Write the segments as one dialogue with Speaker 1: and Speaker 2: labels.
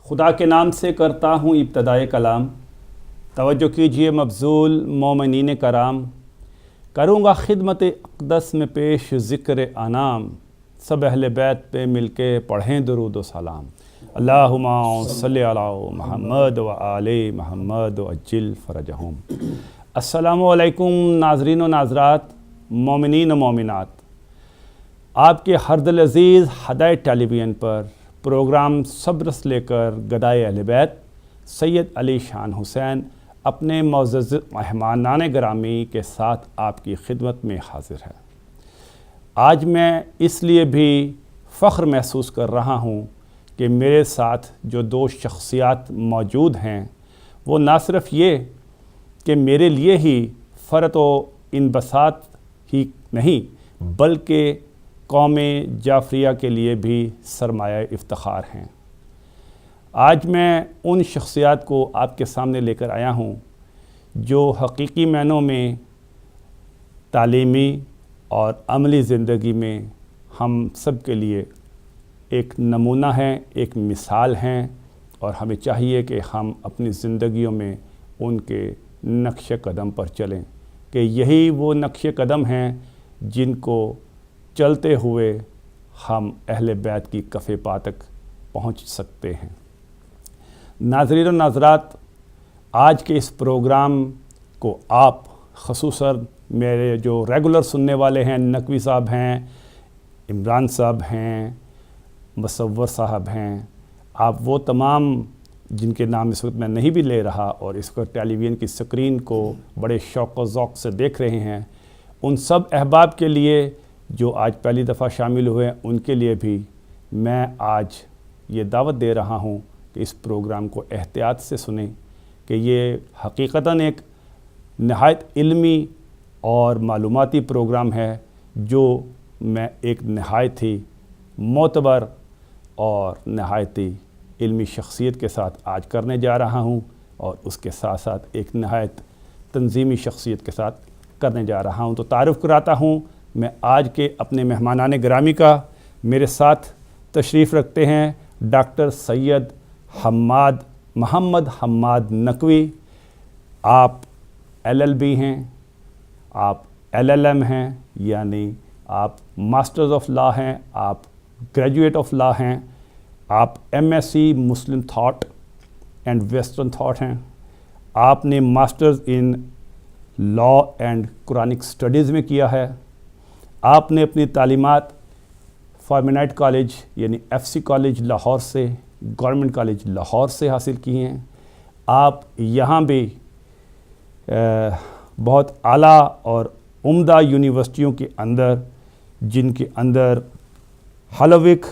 Speaker 1: خدا کے نام سے کرتا ہوں ابتدائے کلام، توجہ کیجئے مبذول مومنین کرام، کروں گا خدمت اقدس میں پیش ذکر انام، سب اہل بیت پہ مل کے پڑھیں درود و سلام، اللہم صلی علی محمد و آل محمد و عجل فرجہم۔ السلام علیکم ناظرین و ناظرات، مومنین و مومنات، آپ کے ہر دل عزیز ہدایت ٹیلی ویژن پر پروگرام صبرس لے کر گدائے اہل بیت سید علی شان حسین اپنے معزز مہمانان گرامی کے ساتھ آپ کی خدمت میں حاضر ہے۔ آج میں اس لیے بھی فخر محسوس کر رہا ہوں کہ میرے ساتھ جو دو شخصیات موجود ہیں وہ نہ صرف یہ کہ میرے لیے ہی فرط و انبساط ہی نہیں بلکہ قوم جعفریہ کے لیے بھی سرمایہ افتخار ہیں۔ آج میں ان شخصیات کو آپ کے سامنے لے کر آیا ہوں جو حقیقی معنوں میں تعلیمی اور عملی زندگی میں ہم سب کے لیے ایک نمونہ ہیں، ایک مثال ہیں، اور ہمیں چاہیے کہ ہم اپنی زندگیوں میں ان کے نقش قدم پر چلیں، کہ یہی وہ نقش قدم ہیں جن کو چلتے ہوئے ہم اہل بیت کی کف پا تک پہنچ سکتے ہیں۔ ناظرین و ناظرات، آج کے اس پروگرام کو آپ خصوصاً میرے جو ریگولر سننے والے ہیں، نقوی صاحب ہیں، عمران صاحب ہیں، مصور صاحب ہیں، آپ وہ تمام جن کے نام اس وقت میں نہیں بھی لے رہا اور اس وقت ٹیلی ویژن کی سکرین کو بڑے شوق و ذوق سے دیکھ رہے ہیں، ان سب احباب کے لیے جو آج پہلی دفعہ شامل ہوئے ہیں، ان کے لیے بھی میں آج یہ دعوت دے رہا ہوں کہ اس پروگرام کو احتیاط سے سنیں، کہ یہ حقیقتاً ایک نہایت علمی اور معلوماتی پروگرام ہے جو میں ایک نہایت ہی معتبر اور نہایت ہی علمی شخصیت کے ساتھ آج کرنے جا رہا ہوں، اور اس کے ساتھ ساتھ ایک نہایت تنظیمی شخصیت کے ساتھ کرنے جا رہا ہوں۔ تو تعارف کراتا ہوں میں آج کے اپنے مہمانان گرامی کا۔ میرے ساتھ تشریف رکھتے ہیں ڈاکٹر سید محمد حماد نقوی۔ آپ LLB ہیں، آپ LLM ہیں، یعنی آپ ماسٹرز آف لا ہیں، آپ گریجویٹ آف لا ہیں، آپ MSc Muslim thought and western thought ہیں، آپ نے masters in law and Quranic studies میں کیا ہے، آپ نے اپنی تعلیمات فارمینائٹ کالج یعنی FC کالج لاہور سے، گورنمنٹ کالج لاہور سے حاصل کی ہیں۔ آپ یہاں بھی بہت اعلیٰ اور عمدہ یونیورسٹیوں کے اندر، جن کے اندر ہالوک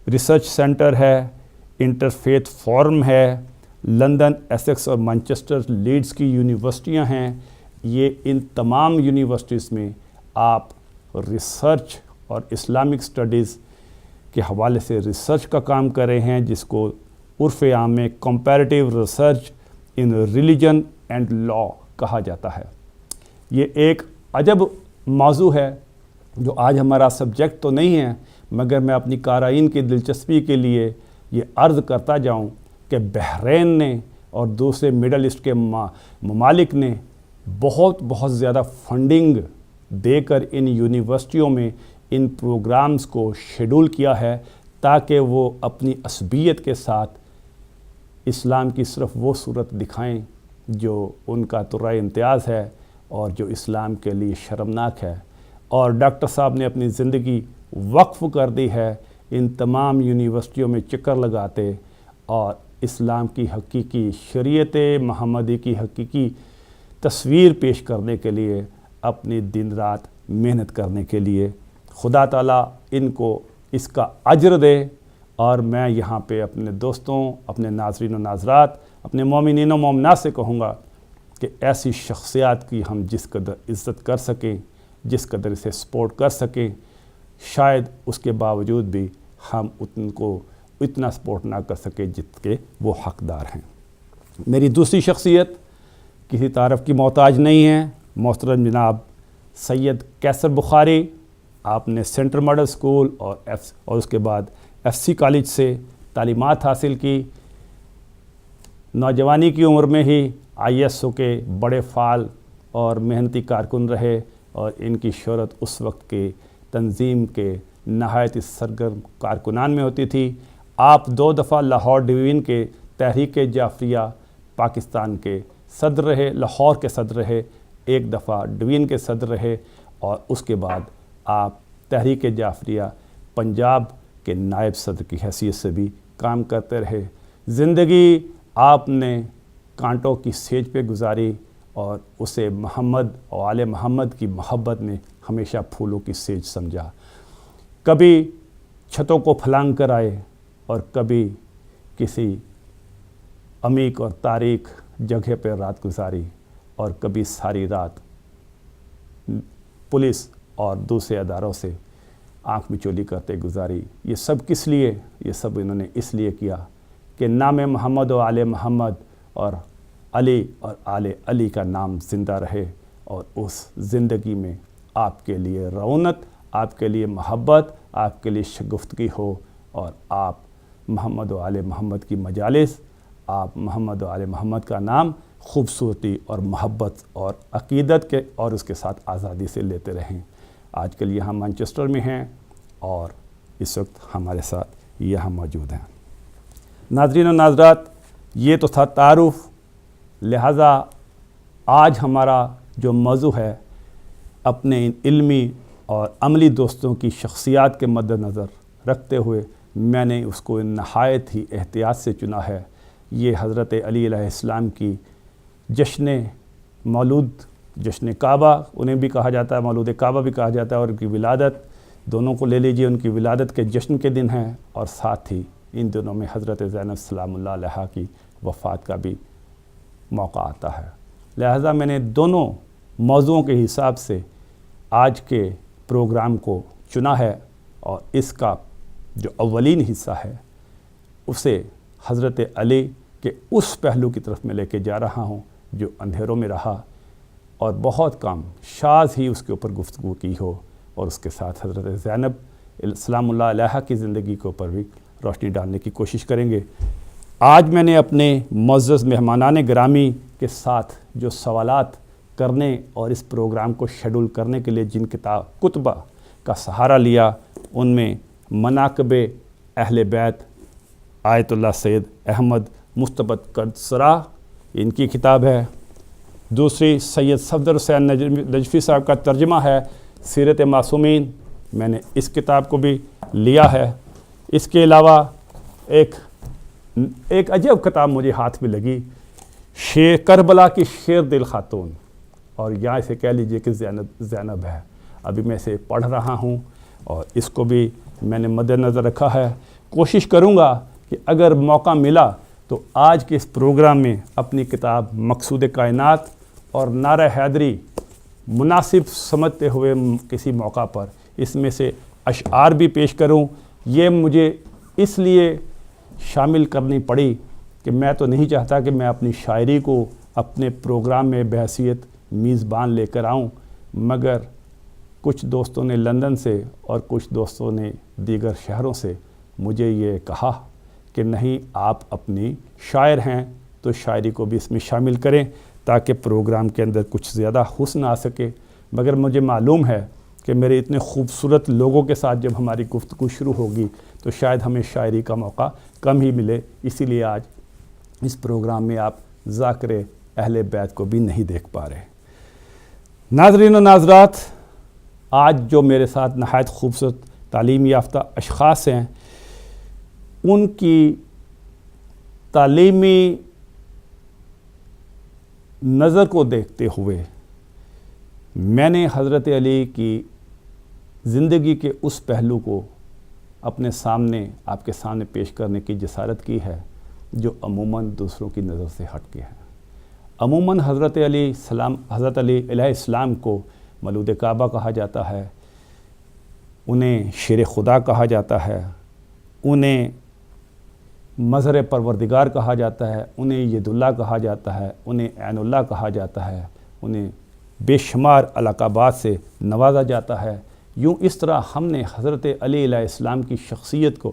Speaker 1: ریسرچ سینٹر ہے، انٹرفیتھ فورم ہے، لندن، ایسیکس اور مانچسٹر لیڈز کی یونیورسٹیاں ہیں، یہ ان تمام یونیورسٹیز میں آپ ریسرچ اور اسلامک سٹڈیز کے حوالے سے ریسرچ کا کام کر رہے ہیں، جس کو عرف عام میں comparative research in religion and law کہا جاتا ہے۔ یہ ایک عجب موضوع ہے جو آج ہمارا سبجیکٹ تو نہیں ہے، مگر میں اپنی قارئین کی دلچسپی کے لیے یہ عرض کرتا جاؤں کہ بحرین نے اور دوسرے مڈل ایسٹ کے ممالک نے بہت زیادہ فنڈنگ دے کر ان یونیورسٹیوں میں ان پروگرامز کو شیڈول کیا ہے، تاکہ وہ اپنی عصبیت کے ساتھ اسلام کی صرف وہ صورت دکھائیں جو ان کا ترائے امتیاز ہے اور جو اسلام کے لیے شرمناک ہے۔ اور ڈاکٹر صاحب نے اپنی زندگی وقف کر دی ہے ان تمام یونیورسٹیوں میں چکر لگاتے اور اسلام کی حقیقی شریعت محمدی کی حقیقی تصویر پیش کرنے کے لیے اپنی دن رات محنت کرنے کے لیے۔ خدا تعالیٰ ان کو اس کا اجر دے، اور میں یہاں پہ اپنے دوستوں، اپنے ناظرین و ناظرات، اپنے مومنین و مومنات سے کہوں گا کہ ایسی شخصیات کی ہم جس قدر عزت کر سکیں، جس قدر اسے سپورٹ کر سکیں، شاید اس کے باوجود بھی ہم ان کو اتنا سپورٹ نہ کر سکیں جت کے وہ حقدار ہیں۔ میری دوسری شخصیت کسی تعارف کی محتاج نہیں ہے، محترم جناب سید کیسر بخاری۔ آپ نے سینٹرل ماڈل اسکول اور اس کے بعد FC کالج سے تعلیمات حاصل کی، نوجوانی کی عمر میں ہی ISO کے بڑے فعال اور محنتی کارکن رہے، اور ان کی شہرت اس وقت کے تنظیم کے نہایت سرگرم کارکنان میں ہوتی تھی۔ آپ 2 دفعہ لاہور ڈویژن کے تحریک جعفریہ پاکستان کے صدر رہے، لاہور کے صدر رہے، 1 دفعہ ڈویژن کے صدر رہے، اور اس کے بعد آپ تحریک جعفریہ پنجاب کے نائب صدر کی حیثیت سے بھی کام کرتے رہے۔ زندگی آپ نے کانٹوں کی سیج پہ گزاری، اور اسے محمد اور آل محمد کی محبت نے ہمیشہ پھولوں کی سیج سمجھا۔ کبھی چھتوں کو پھلانگ کر آئے، اور کبھی کسی عمیق اور تاریک جگہ پہ رات گزاری، اور کبھی ساری رات پولیس اور دوسرے اداروں سے آنکھ مچولی کرتے گزاری۔ یہ سب کس لیے؟ یہ سب انہوں نے اس لیے کیا کہ نام محمد و آل محمد اور علی اور آل علی کا نام زندہ رہے، اور اس زندگی میں آپ کے لیے رونق، آپ کے لیے محبت، آپ کے لیے شگفتگی ہو، اور آپ محمد و آل محمد کی مجالس، آپ محمد و آل محمد کا نام خوبصورتی اور محبت اور عقیدت کے اور اس کے ساتھ آزادی سے لیتے رہیں۔ آج کل یہاں مانچسٹر میں ہیں، اور اس وقت ہمارے ساتھ یہاں موجود ہیں۔ ناظرین و ناظرات، یہ تو تھا تعارف، لہٰذا آج ہمارا جو موضوع ہے، اپنے ان علمی اور عملی دوستوں کی شخصیات کے مد نظر رکھتے ہوئے میں نے اس کو نہایت ہی احتیاط سے چنا ہے۔ یہ حضرت علی علیہ السلام کی جشن مولود، جشن کعبہ انہیں بھی کہا جاتا ہے، مولود کعبہ بھی کہا جاتا ہے، اور ان کی ولادت دونوں کو لے لیجئے، ان کی ولادت کے جشن کے دن ہیں، اور ساتھ ہی ان دنوں میں حضرت زینب سلام اللہ علیہا کی وفات کا بھی موقع آتا ہے۔ لہٰذا میں نے دونوں موضوعوں کے حساب سے آج کے پروگرام کو چنا ہے، اور اس کا جو اولین حصہ ہے اسے حضرت علی کے اس پہلو کی طرف میں لے کے جا رہا ہوں جو اندھیروں میں رہا، اور بہت کم شاذ ہی اس کے اوپر گفتگو کی ہو، اور اس کے ساتھ حضرت زینب سلام اللہ علیہا کی زندگی کے اوپر بھی روشنی ڈالنے کی کوشش کریں گے۔ آج میں نے اپنے معزز مہمانان گرامی کے ساتھ جو سوالات کرنے اور اس پروگرام کو شیڈول کرنے کے لیے جن کتبہ کا سہارا لیا، ان میں مناقب اہل بیت آیت اللہ سید احمد مستبد قدسرہ، ان کی کتاب ہے۔ دوسری سید صفدر حسین نجفی صاحب کا ترجمہ ہے سیرت معصومین، میں نے اس کتاب کو بھی لیا ہے۔ اس کے علاوہ ایک عجب کتاب مجھے ہاتھ میں لگی، کربلا کی شیر دل خاتون، اور یہاں اسے کہہ لیجئے کہ زینب ہے۔ ابھی میں اسے پڑھ رہا ہوں، اور اس کو بھی میں نے مد نظر رکھا ہے۔ کوشش کروں گا کہ اگر موقع ملا تو آج کے اس پروگرام میں اپنی کتاب مقصود کائنات اور نعرہ حیدری مناسب سمجھتے ہوئے کسی موقع پر اس میں سے اشعار بھی پیش کروں۔ یہ مجھے اس لیے شامل کرنی پڑی کہ میں تو نہیں چاہتا کہ میں اپنی شاعری کو اپنے پروگرام میں بحیثیت میزبان لے کر آؤں، مگر کچھ دوستوں نے لندن سے اور کچھ دوستوں نے دیگر شہروں سے مجھے یہ کہا کہ نہیں، آپ اپنی شاعر ہیں تو شاعری کو بھی اس میں شامل کریں تاکہ پروگرام کے اندر کچھ زیادہ حسن آ سکے۔ مگر مجھے معلوم ہے کہ میرے اتنے خوبصورت لوگوں کے ساتھ جب ہماری گفتگو شروع ہوگی تو شاید ہمیں شاعری کا موقع کم ہی ملے، اسی لیے آج اس پروگرام میں آپ ذاکر اہل بیت کو بھی نہیں دیکھ پا رہے۔ ناظرین و ناظرات، آج جو میرے ساتھ نہایت خوبصورت تعلیم یافتہ اشخاص ہیں، ان کی تعلیمی نظر کو دیکھتے ہوئے میں نے حضرت علی کی زندگی کے اس پہلو کو اپنے سامنے، آپ کے سامنے پیش کرنے کی جسارت کی ہے جو عموماً دوسروں کی نظر سے ہٹ کے ہے۔ عموماً حضرت علی علیہ السلام کو مولود کعبہ کہا جاتا ہے، انہیں شیر خدا کہا جاتا ہے، انہیں مظہر پروردگار کہا جاتا ہے، انہیں ید اللہ کہا جاتا ہے، انہیں عین اللہ کہا جاتا ہے، انہیں بے شمار القابات سے نوازا جاتا ہے۔ یوں اس طرح ہم نے حضرت علی علیہ السلام کی شخصیت کو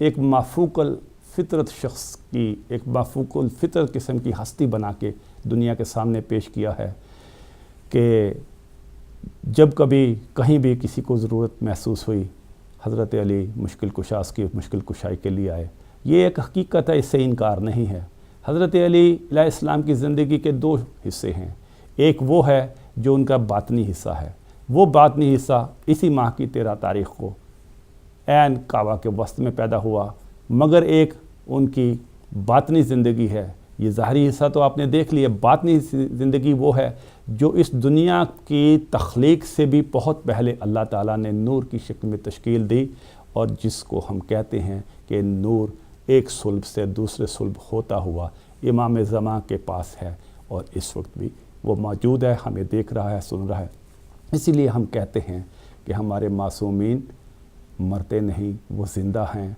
Speaker 1: ایک مافوق الفطرت شخص کی، ایک مافوق الفطرت قسم کی ہستی بنا کے دنیا کے سامنے پیش کیا ہے کہ جب کبھی کہیں بھی کسی کو ضرورت محسوس ہوئی حضرت علی مشکل کشا اس کی مشکل کشائی کے لیے آئے۔ یہ ایک حقیقت ہے، اس سے انکار نہیں ہے۔ حضرت علی علیہ السلام کی زندگی کے دو حصے ہیں، ایک وہ ہے جو ان کا باطنی حصہ ہے، وہ باطنی حصہ اسی ماہ کی 13 تاریخ کو عین کعبہ کے وسط میں پیدا ہوا، مگر ایک ان کی باطنی زندگی ہے۔ یہ ظاہری حصہ تو آپ نے دیکھ لیا، باطنی زندگی وہ ہے جو اس دنیا کی تخلیق سے بھی بہت پہلے اللہ تعالیٰ نے نور کی شکل میں تشکیل دی، اور جس کو ہم کہتے ہیں کہ نور ایک صلب سے دوسرے صلب ہوتا ہوا امام زمان کے پاس ہے، اور اس وقت بھی وہ موجود ہے، ہمیں دیکھ رہا ہے، سن رہا ہے۔ اسی لیے ہم کہتے ہیں کہ ہمارے معصومین مرتے نہیں، وہ زندہ ہیں،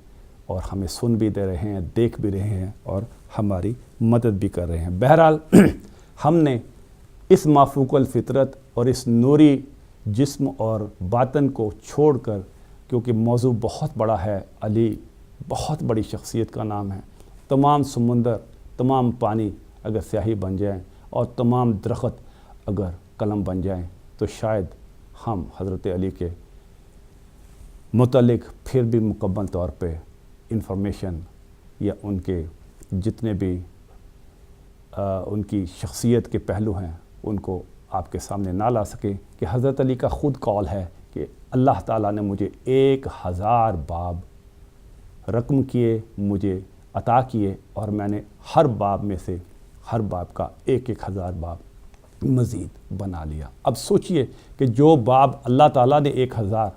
Speaker 1: اور ہمیں سن بھی دے رہے ہیں، دیکھ بھی رہے ہیں، اور ہماری مدد بھی کر رہے ہیں۔ بہرحال ہم نے اس مافوق الفطرت اور اس نوری جسم اور باطن کو چھوڑ کر، کیونکہ موضوع بہت بڑا ہے، علی بہت بڑی شخصیت کا نام ہے، تمام سمندر، تمام پانی اگر سیاہی بن جائیں اور تمام درخت اگر قلم بن جائیں تو شاید ہم حضرت علی کے متعلق پھر بھی مکمل طور پہ انفارمیشن یا ان کے جتنے بھی ان کی شخصیت کے پہلو ہیں ان کو آپ کے سامنے نہ لا سکیں، کہ حضرت علی کا خود قول ہے کہ اللہ تعالیٰ نے مجھے 1000 باب رقم کیے، مجھے عطا کیے، اور میں نے ہر باب میں سے ہر باب کا 1000 باب مزید بنا لیا۔ اب سوچئے کہ جو باب اللہ تعالیٰ نے 1000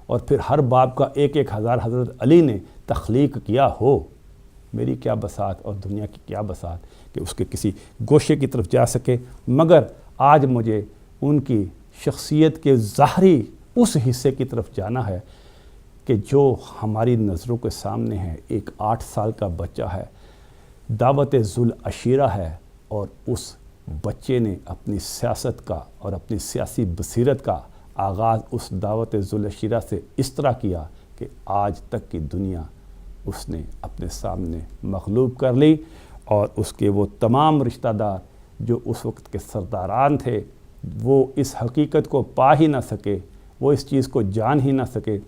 Speaker 1: اور پھر ہر باب کا 1000 حضرت علی نے تخلیق کیا ہو، میری کیا بساط اور دنیا کی کیا بساط کہ اس کے کسی گوشے کی طرف جا سکے۔ مگر آج مجھے ان کی شخصیت کے ظاہری اس حصے کی طرف جانا ہے کہ جو ہماری نظروں کے سامنے ہے۔ ایک 8 سال کا بچہ ہے، دعوت ذوالعشیرہ ہے، اور اس بچے نے اپنی سیاست کا اور اپنی سیاسی بصیرت کا آغاز اس دعوت ذوالعشیرہ سے اس طرح کیا کہ آج تک کی دنیا اس نے اپنے سامنے مغلوب کر لی، اور اس کے وہ تمام رشتہ دار جو اس وقت کے سرداران تھے وہ اس حقیقت کو پا ہی نہ سکے، وہ اس چیز کو جان ہی نہ سکے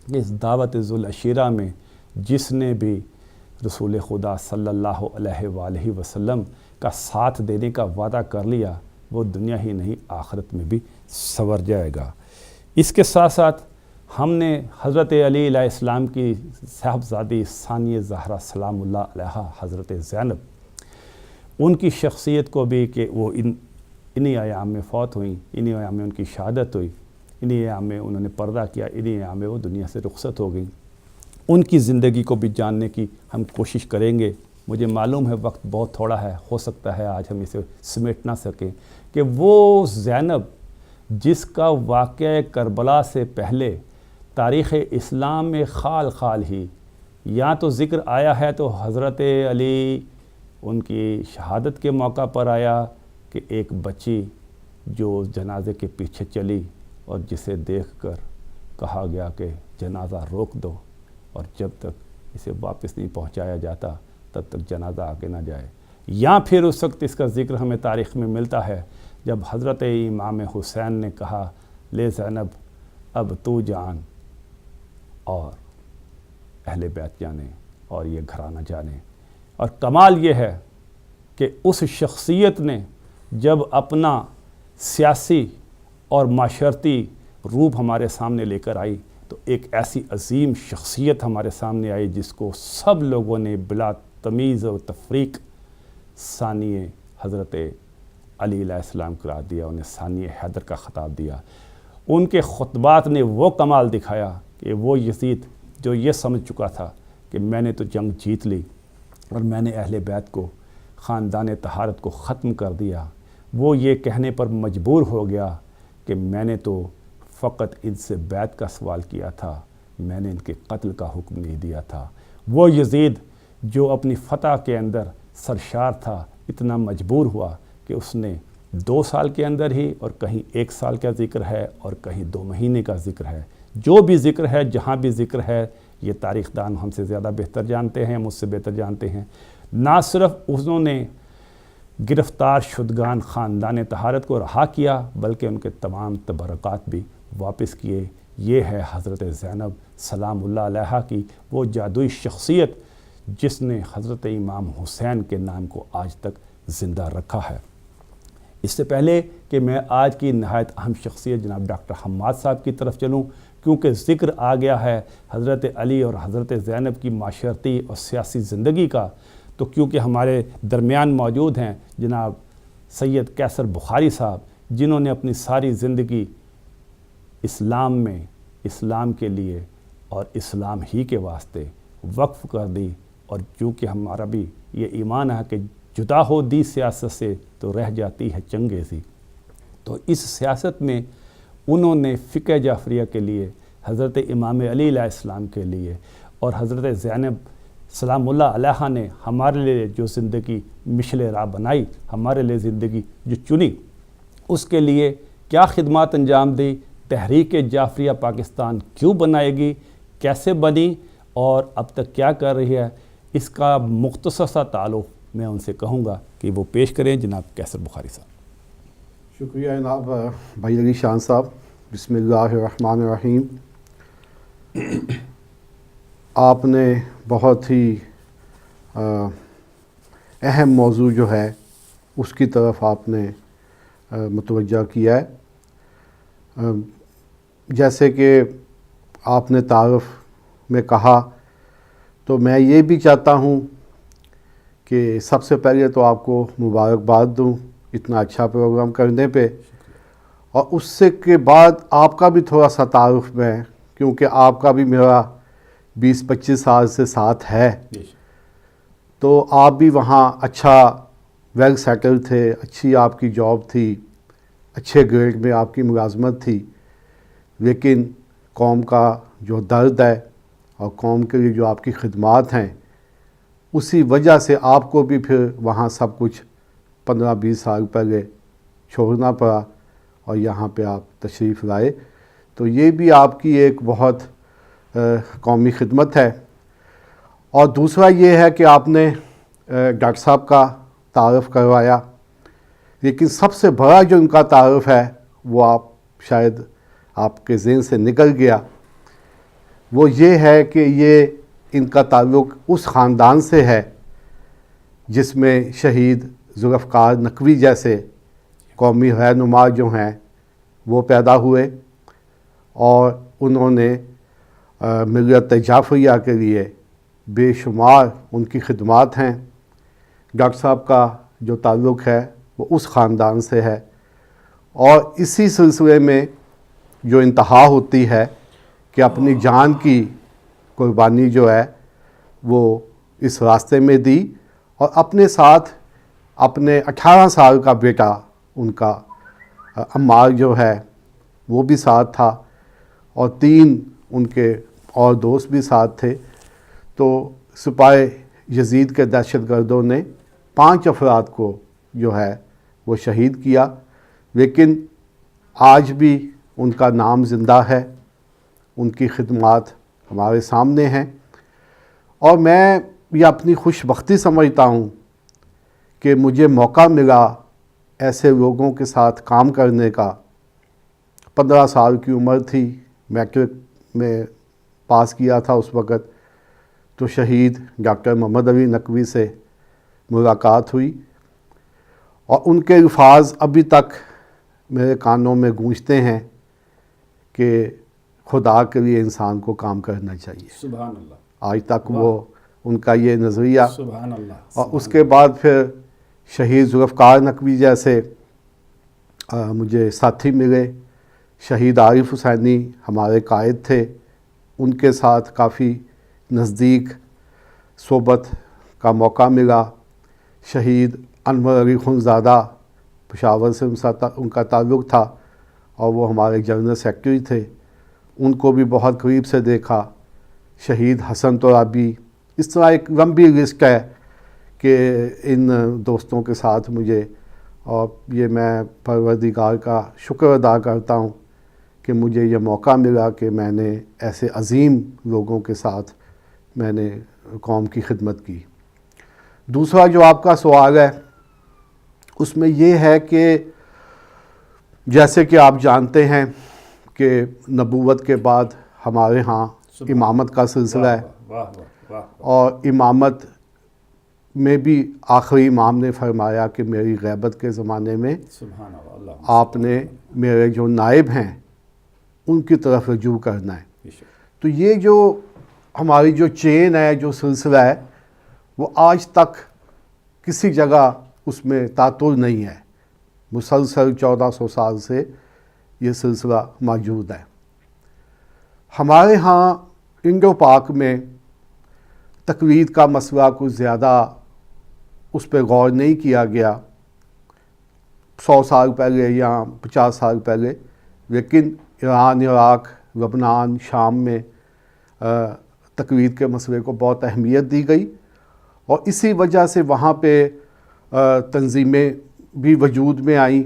Speaker 1: کہ اس دعوت ذوالعشیرہ میں جس نے بھی رسول خدا صلی اللہ علیہ وآلہ وسلم کا ساتھ دینے کا وعدہ کر لیا، وہ دنیا ہی نہیں آخرت میں بھی سنور جائے گا۔ اس کے ساتھ ساتھ ہم نے حضرت علی علیہ السلام کی صاحبزادی ثانیہ زہرا سلام اللہ علیہا حضرت زینب، ان کی شخصیت کو بھی کہ وہ انہی ایام میں فوت ہوئیں، انہی ایام میں ان کی شہادت ہوئی، انہی ایام میں انہوں نے پردہ کیا، انہی ایام میں وہ دنیا سے رخصت ہو گئیں۔ ان کی زندگی کو بھی جاننے کی ہم کوشش کریں گے۔ مجھے معلوم ہے وقت بہت تھوڑا ہے، ہو سکتا ہے آج ہم اسے سمیٹ نہ سکیں، کہ وہ زینب جس کا واقعہ کربلا سے پہلے تاریخ اسلام میں خال خال ہی یا تو ذکر آیا ہے تو حضرت علی ان کی شہادت کے موقع پر آیا کہ ایک بچی جو جنازے کے پیچھے چلی اور جسے دیکھ کر کہا گیا کہ جنازہ روک دو، اور جب تک اسے واپس نہیں پہنچایا جاتا تب تک جنازہ آگے نہ جائے۔ یا پھر اس وقت اس کا ذکر ہمیں تاریخ میں ملتا ہے جب حضرت امام حسین نے کہا لے زینب اب تو جان اور اہل بیت جانے اور یہ گھرانہ جانے۔ اور کمال یہ ہے کہ اس شخصیت نے جب اپنا سیاسی اور معاشرتی روپ ہمارے سامنے لے کر آئی تو ایک ایسی عظیم شخصیت ہمارے سامنے آئی جس کو سب لوگوں نے بلا تمیز و تفریق ثانیہ حضرت علی علیہ السلام قرار دیا، انہیں ثانیہ حیدر کا خطاب دیا۔ ان کے خطبات نے وہ کمال دکھایا کہ وہ یزید جو یہ سمجھ چکا تھا کہ میں نے تو جنگ جیت لی اور میں نے اہل بیت کو، خاندان طہارت کو ختم کر دیا، وہ یہ کہنے پر مجبور ہو گیا کہ میں نے تو فقط ان سے بیعت کا سوال کیا تھا، میں نے ان کے قتل کا حکم نہیں دیا تھا۔ وہ یزید جو اپنی فتح کے اندر سرشار تھا اتنا مجبور ہوا کہ اس نے 2 سال کے اندر ہی، اور کہیں 1 سال کا ذکر ہے اور کہیں 2 مہینے کا ذکر ہے، جو بھی ذکر ہے جہاں بھی ذکر ہے یہ تاریخ دان ہم سے زیادہ بہتر جانتے ہیں، مجھ سے بہتر جانتے ہیں۔ نہ صرف انہوں نے گرفتار شدگان خاندان طہارت کو رہا کیا بلکہ ان کے تمام تبرکات بھی واپس کیے۔ یہ ہے حضرت زینب سلام اللہ علیہا کی وہ جادوئی شخصیت جس نے حضرت امام حسین کے نام کو آج تک زندہ رکھا ہے۔ اس سے پہلے کہ میں آج کی نہایت اہم شخصیت جناب ڈاکٹر حماد صاحب کی طرف چلوں، کیونکہ ذکر آ گیا ہے حضرت علی اور حضرت زینب کی معاشرتی اور سیاسی زندگی کا، تو کیونکہ ہمارے درمیان موجود ہیں جناب سید قیصر بخاری صاحب، جنہوں نے اپنی ساری زندگی اسلام میں، اسلام کے لیے اور اسلام ہی کے واسطے وقف کر دی، اور چونکہ ہمارا بھی یہ ایمان ہے کہ جدا ہو دی سیاست سے تو رہ جاتی ہے چنگیزی، تو اس سیاست میں انہوں نے فقہ جعفریہ کے لیے، حضرت امام علی علیہ السلام کے لیے اور حضرت زینب سلام اللہ علیہا نے ہمارے لیے جو زندگی مشل راہ بنائی، ہمارے لیے زندگی جو چنی، اس کے لیے کیا خدمات انجام دی، تحریک جعفریہ پاکستان کیوں بنائے گی، کیسے بنی اور اب تک کیا کر رہی ہے، اس کا مختصر سا تعارف میں ان سے کہوں گا کہ وہ پیش کریں جناب قیصر بخاری صاحب۔
Speaker 2: شکریہ جناب بھائی علی شان صاحب۔ بسم اللہ الرحمن الرحیم۔ آپ نے بہت ہی اہم موضوع جو ہے اس کی طرف آپ نے متوجہ کیا ہے۔ جیسے کہ آپ نے تعارف میں کہا، تو میں یہ بھی چاہتا ہوں کہ سب سے پہلے تو آپ کو مبارکباد دوں اتنا اچھا پروگرام کرنے پہ، اور اس سے کے بعد آپ کا بھی تھوڑا سا تعارف میں، کیونکہ آپ کا بھی میرا 20-25 سال سے ساتھ ہے، تو آپ بھی وہاں اچھا ویل سیٹل تھے، اچھی آپ کی جاب تھی، اچھے گریڈ میں آپ کی ملازمت تھی، لیکن قوم کا جو درد ہے اور قوم کے لیے جو آپ کی خدمات ہیں، اسی وجہ سے آپ کو بھی پھر وہاں سب کچھ 15-20 سال پہلے چھوڑنا پڑا اور یہاں پہ آپ تشریف لائے، تو یہ بھی آپ کی ایک بہت قومی خدمت ہے۔ اور دوسرا یہ ہے کہ آپ نے ڈاکٹر صاحب کا تعارف کروایا، لیکن سب سے بڑا جو ان کا تعارف ہے وہ آپ شاید آپ کے ذہن سے نکل گیا، وہ یہ ہے کہ یہ ان کا تعلق اس خاندان سے ہے جس میں شہید ذوالفقار نقوی جیسے قومی رہنما جو ہیں وہ پیدا ہوئے، اور انہوں نے ملت جعفریہ کے لیے بے شمار ان کی خدمات ہیں۔ ڈاکٹر صاحب کا جو تعلق ہے وہ اس خاندان سے ہے، اور اسی سلسلے میں جو انتہا ہوتی ہے کہ اپنی جان کی قربانی جو ہے وہ اس راستے میں دی، اور اپنے ساتھ اپنے 18 سال کا بیٹا ان کا عمار جو ہے وہ بھی ساتھ تھا، اور 3 ان کے اور دوست بھی ساتھ تھے۔ تو سپاہ یزید کے دہشت گردوں نے 5 افراد کو جو ہے وہ شہید کیا، لیکن آج بھی ان کا نام زندہ ہے، ان کی خدمات ہمارے سامنے ہیں، اور میں یہ اپنی خوش بختی سمجھتا ہوں کہ مجھے موقع ملا ایسے لوگوں کے ساتھ کام کرنے کا۔ 15 سال کی عمر تھی، میٹرک میں پاس کیا تھا اس وقت، تو شہید ڈاکٹر محمد علی نقوی سے ملاقات ہوئی، اور ان کے الفاظ ابھی تک میرے کانوں میں گونجتے ہیں کہ خدا کے لیے انسان کو کام کرنا چاہیے۔
Speaker 1: سبحان اللہ۔
Speaker 2: آج تک وہ ان کا یہ نظریہ،
Speaker 1: سبحان اللہ۔
Speaker 2: اور اس کے بعد پھر شہید ذوالفقار نقوی جیسے مجھے ساتھی ملے، شہید عارف حسینی ہمارے قائد تھے، ان کے ساتھ کافی نزدیک صحبت کا موقع ملا۔ شہید انور علی خنزادہ پشاور سے ان کا تعلق تھا، اور وہ ہمارے جنرل سیکرٹری تھے، ان کو بھی بہت قریب سے دیکھا۔ شہید حسن ترابی، اس طرح ایک لمبی لسٹ ہے کہ ان دوستوں کے ساتھ مجھے، اور یہ میں پروردگار کا شکر ادا کرتا ہوں کہ مجھے یہ موقع ملا کہ میں نے ایسے عظیم لوگوں کے ساتھ میں نے قوم کی خدمت کی۔ دوسرا جو آپ کا سوال ہے اس میں یہ ہے کہ جیسے کہ آپ جانتے ہیں کہ نبوت کے بعد ہمارے ہاں امامت کا سلسلہ ہے، اور امامت میں بھی آخری امام نے فرمایا کہ میری غیبت کے زمانے میں آپ نے میرے جو نائب ہیں ان کی طرف رجوع کرنا ہے۔ تو یہ جو ہماری جو چین ہے، جو سلسلہ ہے، وہ آج تک کسی جگہ اس میں تعطل نہیں ہے، مسلسل 1400 سال سے یہ سلسلہ موجود ہے۔ ہمارے ہاں انڈو پاک میں تقلید کا مسئلہ کچھ زیادہ اس پہ غور نہیں کیا گیا 100 سال پہلے یا 50 سال پہلے، لیکن ایران، عراق، لبنان، شام میں تقلید کے مسئلے کو بہت اہمیت دی گئی، اور اسی وجہ سے وہاں پہ تنظیمیں بھی وجود میں آئیں،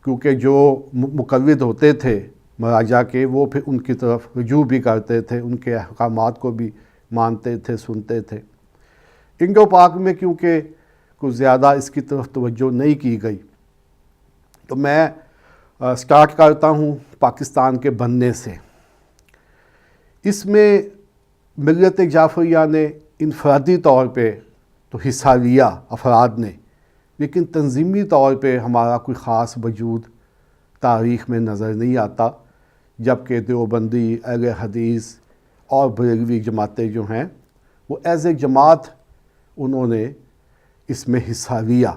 Speaker 2: کیونکہ جو مقلد ہوتے تھے مراجع کے وہ پھر ان کی طرف رجوع بھی کرتے تھے، ان کے احکامات کو بھی مانتے تھے، سنتے تھے۔ انڈو پاک میں کیونکہ کچھ زیادہ اس کی طرف توجہ نہیں کی گئی، تو میں سٹارٹ کرتا ہوں پاکستان کے بننے سے۔ اس میں ملت جعفریہ نے انفرادی طور پہ تو حصہ لیا افراد نے، لیکن تنظیمی طور پہ ہمارا کوئی خاص وجود تاریخ میں نظر نہیں آتا، جبکہ دیوبندی، اہل حدیث اور بریلوی جماعتیں جو ہیں وہ ایز اے جماعت انہوں نے اس میں حصہ لیا۔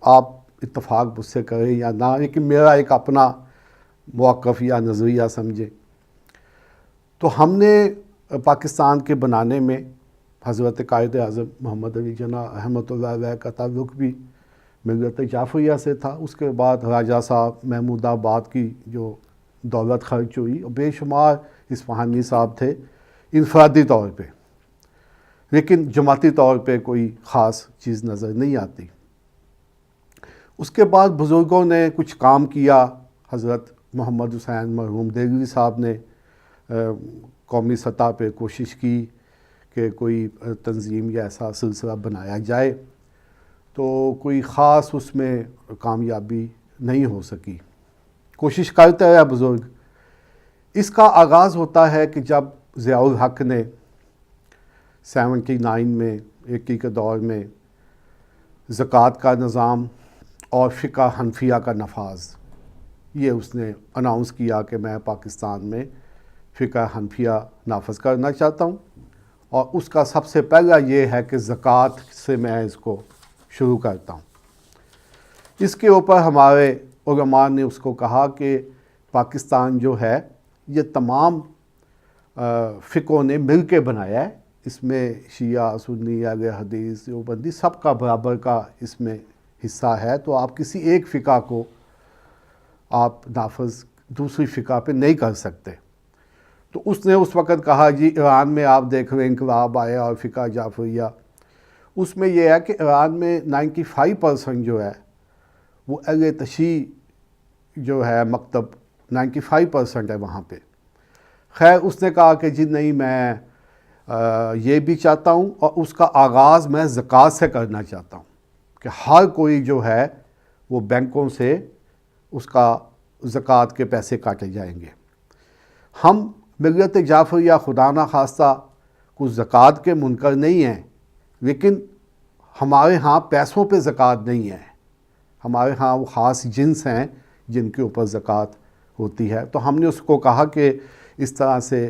Speaker 2: آپ اتفاق مجھ سے کریں یا نہ، لیکن میرا ایک اپنا موقف یا نظریہ سمجھے تو ہم نے پاکستان کے بنانے میں حضرت قائد اعظم محمد علی جناح رحمۃ اللہ علیہ کا تعلق بھی ملت جعفریہ سے تھا۔ اس کے بعد راجہ صاحب محمود آباد کی جو دولت خرچ ہوئی، اور بے شمار اصفہانی صاحب تھے انفرادی طور پہ، لیکن جماعتی طور پہ کوئی خاص چیز نظر نہیں آتی۔ اس کے بعد بزرگوں نے کچھ کام کیا، حضرت محمد حسین مرحوم دہلوی صاحب نے قومی سطح پہ کوشش کی کہ کوئی تنظیم یا ایسا سلسلہ بنایا جائے، تو کوئی خاص اس میں کامیابی نہیں ہو سکی۔ کوشش کرتے رہے بزرگ۔ اس کا آغاز ہوتا ہے کہ جب ضیاء الحق نے 79 میں 81 کے دور میں زکوٰۃ کا نظام اور فقہ حنفیہ کا نفاذ، یہ اس نے اناؤنس کیا کہ میں پاکستان میں فقہ حنفیہ نافذ کرنا چاہتا ہوں، اور اس کا سب سے پہلا یہ ہے کہ زکوٰۃ سے میں اس کو شروع کرتا ہوں۔ اس کے اوپر ہمارے علماء نے اس کو کہا کہ پاکستان جو ہے یہ تمام فقوں نے مل کے بنایا ہے، اس میں شیعہ، سنی، اہل حدیث، دیوبندی سب کا برابر کا اس میں حصہ ہے، تو آپ کسی ایک فقہ کو آپ نافذ دوسری فقہ پہ نہیں کر سکتے۔ تو اس نے اس وقت کہا جی ایران میں آپ دیکھ رہے انقلاب آیا اور فقہ جعفریہ، اس میں یہ ہے کہ ایران میں 95% جو ہے وہ اہل تشیع جو ہے مکتب 95% ہے وہاں پہ۔ خیر اس نے کہا کہ جی نہیں، میں یہ بھی چاہتا ہوں، اور اس کا آغاز میں زکوٰۃ سے کرنا چاہتا ہوں کہ ہر کوئی جو ہے وہ بینکوں سے اس کا زکوٰۃ کے پیسے کاٹے جائیں گے۔ ہم ملت جعفریہ خدا نہ خواستہ کچھ زکوٰۃ کے منکر نہیں ہیں، لیکن ہمارے ہاں پیسوں پہ زکوٰۃ نہیں ہے، ہمارے ہاں وہ خاص جنس ہیں جن کے اوپر زکوٰۃ ہوتی ہے۔ تو ہم نے اس کو کہا کہ اس طرح سے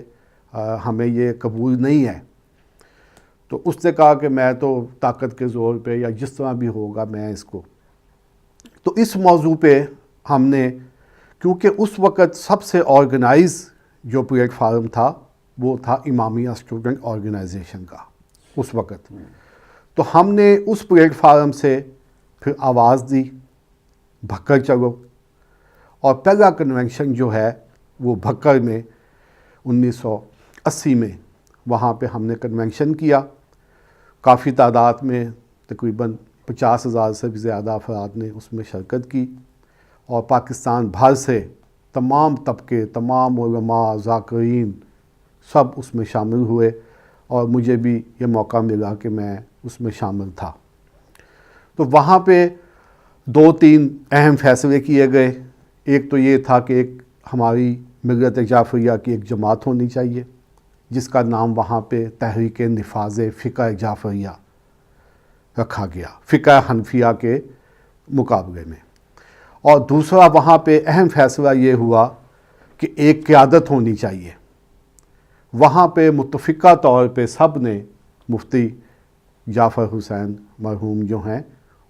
Speaker 2: ہمیں یہ قبول نہیں ہے۔ تو اس نے کہا کہ میں تو طاقت کے زور پہ یا جس طرح بھی ہوگا میں اس کو، تو اس موضوع پہ ہم نے، کیونکہ اس وقت سب سے آرگنائز جو پلیٹ فارم تھا وہ تھا امامیہ اسٹوڈنٹ آرگنائزیشن کا اس وقت، تو ہم نے اس پلیٹ فارم سے پھر آواز دی بھکر چلو، اور پہلا کنونشن جو ہے وہ بھکر میں 1980 میں وہاں پہ ہم نے کنونشن کیا۔ کافی تعداد میں تقریباً 50,000 سے بھی زیادہ افراد نے اس میں شرکت کی، اور پاکستان بھر سے تمام طبقے، تمام علماء، ذاکرین سب اس میں شامل ہوئے، اور مجھے بھی یہ موقع ملا کہ میں اس میں شامل تھا۔ تو وہاں پہ 2-3 اہم فیصلے کیے گئے۔ ایک تو یہ تھا کہ ایک ہماری ملت جعفریہ کی ایک جماعت ہونی چاہیے، جس کا نام وہاں پہ تحریک نفاذ فقہ جعفریہ رکھا گیا، فقہ حنفیہ کے مقابلے میں۔ اور دوسرا وہاں پہ اہم فیصلہ یہ ہوا کہ ایک قیادت ہونی چاہیے۔ وہاں پہ متفقہ طور پہ سب نے مفتی جعفر حسین مرحوم جو ہیں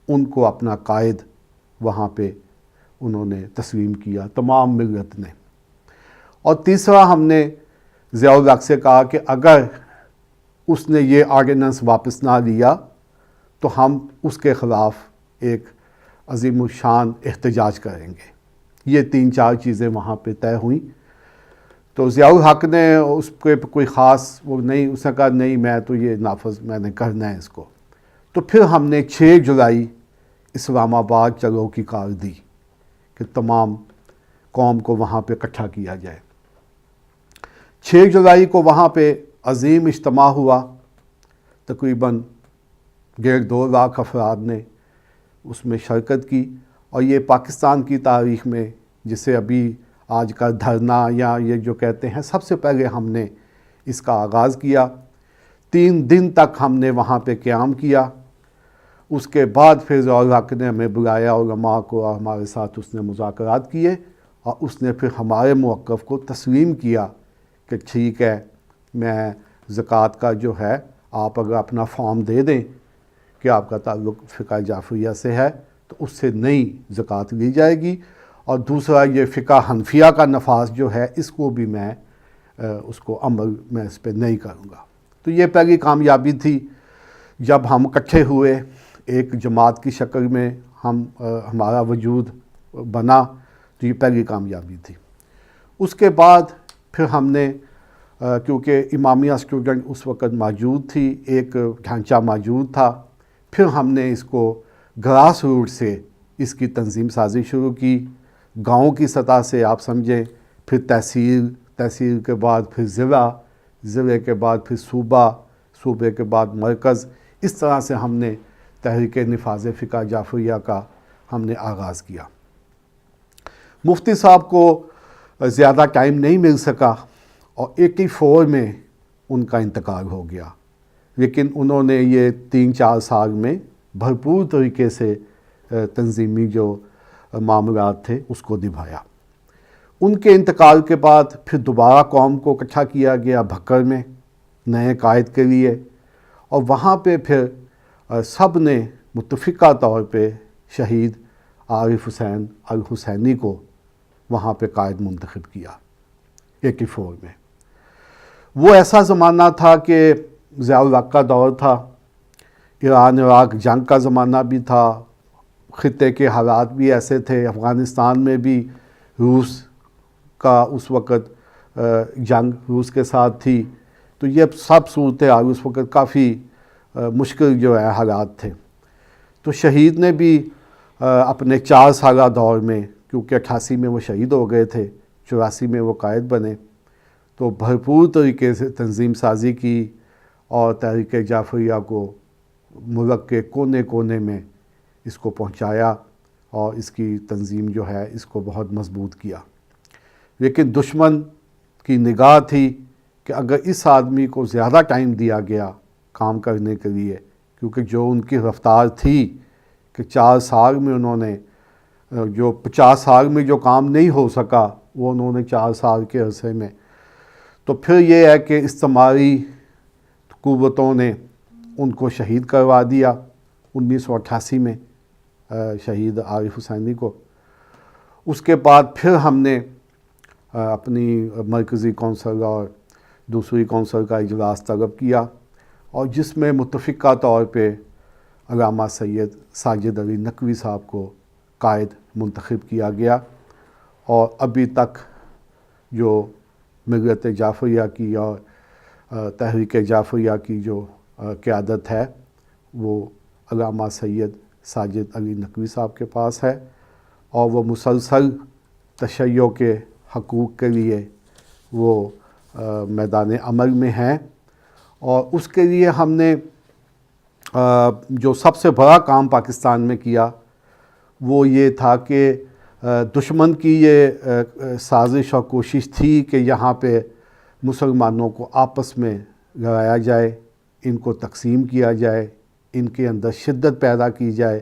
Speaker 2: ان کو اپنا قائد وہاں پہ انہوں نے تسلیم کیا، تمام ملت نے۔ اور تیسرا ہم نے ضیاء الحق سے کہا کہ اگر اس نے یہ آرڈیننس واپس نہ لیا تو ہم اس کے خلاف ایک عظیم الشان احتجاج کریں گے۔ یہ 3-4 چیزیں وہاں پہ طے ہوئیں۔ تو ضیاء الحق نے اس پہ کوئی خاص وہ نہیں، اس نے کہا نہیں میں تو یہ نافذ میں نے کرنا ہے اس کو۔ تو پھر ہم نے 6 جولائی اسلام آباد چلو کی کار دی کہ تمام قوم کو وہاں پہ اکٹھا کیا جائے۔ 6 جولائی کو وہاں پہ عظیم اجتماع ہوا، تقریباً 1.5-2 لاکھ افراد نے اس میں شرکت کی، اور یہ پاکستان کی تاریخ میں جسے ابھی آج کا دھرنا یا یہ جو کہتے ہیں، سب سے پہلے ہم نے اس کا آغاز کیا۔ 3 دن تک ہم نے وہاں پہ قیام کیا۔ اس کے بعد پھر ضیاء الحق نے ہمیں بلایا علماء کو، اور ہمارے ساتھ اس نے مذاکرات کیے، اور اس نے پھر ہمارے موقف کو تسلیم کیا کہ ٹھیک ہے، میں زکوٰۃ کا جو ہے آپ اگر اپنا فارم دے دیں کہ آپ کا تعلق فقہ جعفریہ سے ہے تو اس سے نئی زکوٰۃ لی جائے گی، اور دوسرا یہ فقہ حنفیہ کا نفاذ جو ہے اس کو بھی میں اس کو عمل میں اس پہ نہیں کروں گا۔ تو یہ پہلی کامیابی تھی جب ہم اکٹھے ہوئے، ایک جماعت کی شکل میں ہمارا وجود بنا، تو یہ پہلی کامیابی تھی۔ اس کے بعد پھر ہم نے کیونکہ امامیہ اسٹوڈنٹ اس وقت موجود تھی، ایک ڈھانچہ موجود تھا، پھر ہم نے اس کو گراس روٹ سے اس کی تنظیم سازی شروع کی، گاؤں کی سطح سے آپ سمجھیں، پھر تحصیل کے بعد پھر ضلع کے بعد پھر صوبے کے بعد مرکز، اس طرح سے ہم نے تحریک نفاذ فقہ جعفریہ کا ہم نے آغاز کیا۔ مفتی صاحب کو زیادہ ٹائم نہیں مل سکا، اور 84 میں ان کا انتقال ہو گیا، لیکن انہوں نے یہ 3-4 سال میں بھرپور طریقے سے تنظیمی جو معاملات تھے اس کو نبھایا۔ ان کے انتقال کے بعد پھر دوبارہ قوم کو اکٹھا کیا گیا بھکر میں نئے قائد کے لیے، اور وہاں پہ پھر سب نے متفقہ طور پہ شہید عارف حسین الحسینی کو وہاں پہ قائد منتخب کیا 84 میں۔ وہ ایسا زمانہ تھا کہ ضیاء الحق کا دور تھا، ایران عراق جنگ کا زمانہ بھی تھا، خطے کے حالات بھی ایسے تھے، افغانستان میں بھی روس کا اس وقت جنگ روس کے ساتھ تھی، تو یہ سب صورتحال اس وقت کافی مشکل جو ہے حالات تھے۔ تو شہید نے بھی اپنے 4 سالہ دور میں، کیونکہ 88 میں وہ شہید ہو گئے تھے، 84 میں وہ قائد بنے، تو بھرپور طریقے سے تنظیم سازی کی، اور تحریک جعفریہ کو ملک کے کونے کونے میں اس کو پہنچایا، اور اس کی تنظیم جو ہے اس کو بہت مضبوط کیا۔ لیکن دشمن کی نگاہ تھی کہ اگر اس آدمی کو زیادہ ٹائم دیا گیا کام کرنے کے لیے، کیونکہ جو ان کی رفتار تھی کہ 4 سال میں انہوں نے جو 50 سال میں جو کام نہیں ہو سکا وہ انہوں نے 4 سال کے عرصے میں، تو پھر یہ ہے کہ استعماری قوتوں نے ان کو شہید کروا دیا 1988 میں، شہید عارف حسینی کو۔ اس کے بعد پھر ہم نے اپنی مرکزی کونسل اور دوسری کونسل کا اجلاس طلب کیا، اور جس میں متفقہ طور پہ علامہ سید ساجد علی نقوی صاحب کو قائد منتخب کیا گیا، اور ابھی تک جو ملت جعفریہ کی اور تحریک جعفریہ کی جو قیادت ہے وہ علامہ سید ساجد علی نقوی صاحب کے پاس ہے، اور وہ مسلسل تشیع کے حقوق کے لیے وہ میدان عمل میں ہیں، اور اس کے لیے ہم نے جو سب سے بڑا کام پاکستان میں کیا وہ یہ تھا کہ دشمن کی یہ سازش اور کوشش تھی کہ یہاں پہ مسلمانوں کو آپس میں لڑایا جائے، ان کو تقسیم کیا جائے، ان کے اندر شدت پیدا کی جائے،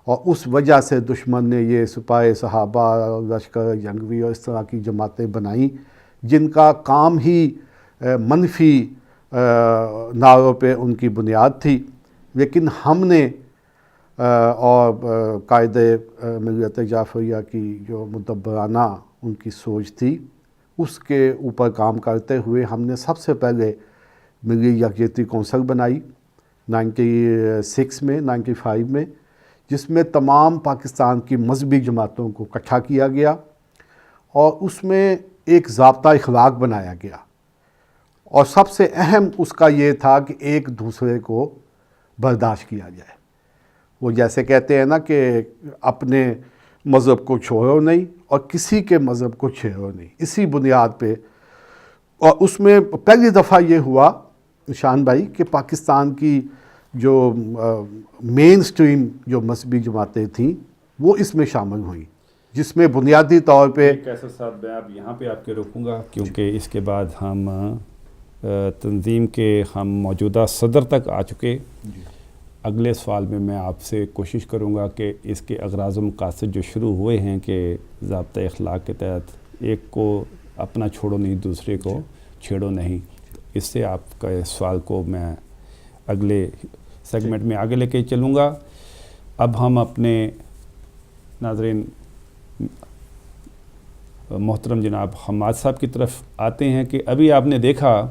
Speaker 2: اور اس وجہ سے دشمن نے یہ سپاہ صحابہ، لشکر جنگوی اور اس طرح کی جماعتیں بنائیں جن کا کام ہی منفی نعروں پہ ان کی بنیاد تھی۔ لیکن ہم نے اور قائد ملت جعفریہ کی جو مدبرانہ ان کی سوچ تھی، اس کے اوپر کام کرتے ہوئے ہم نے سب سے پہلے ملی یکجہتی کونسل بنائی 95 میں، جس میں تمام پاکستان کی مذہبی جماعتوں کو اکٹھا کیا گیا، اور اس میں ایک ضابطہ اخلاق بنایا گیا، اور سب سے اہم اس کا یہ تھا کہ ایک دوسرے کو برداشت کیا جائے۔ وہ جیسے کہتے ہیں نا کہ اپنے مذہب کو چھوڑو نہیں اور کسی کے مذہب کو چھیڑو نہیں، اسی بنیاد پہ۔ اور اس میں پہلی دفعہ یہ ہوا شان بھائی کہ پاکستان کی جو مین سٹریم جو مذہبی جماعتیں تھیں وہ اس میں شامل ہوئیں، جس میں بنیادی طور پہ
Speaker 1: کیسر صاحب میں اب یہاں پہ آپ کے رکوں گا، کیونکہ اس کے بعد ہم تنظیم کے ہم موجودہ صدر تک آ چکے۔ اگلے سوال میں میں آپ سے کوشش کروں گا کہ اس کے اغراض و مقاصد جو شروع ہوئے ہیں کہ ضابطہ اخلاق کے تحت ایک کو اپنا چھوڑو نہیں، دوسرے کو چھیڑو نہیں، اس سے آپ کا سوال کو میں اگلے سیگمنٹ میں آگے لے کے چلوں گا۔ اب ہم اپنے ناظرین محترم جناب حماد صاحب کی طرف آتے ہیں کہ ابھی آپ نے دیکھا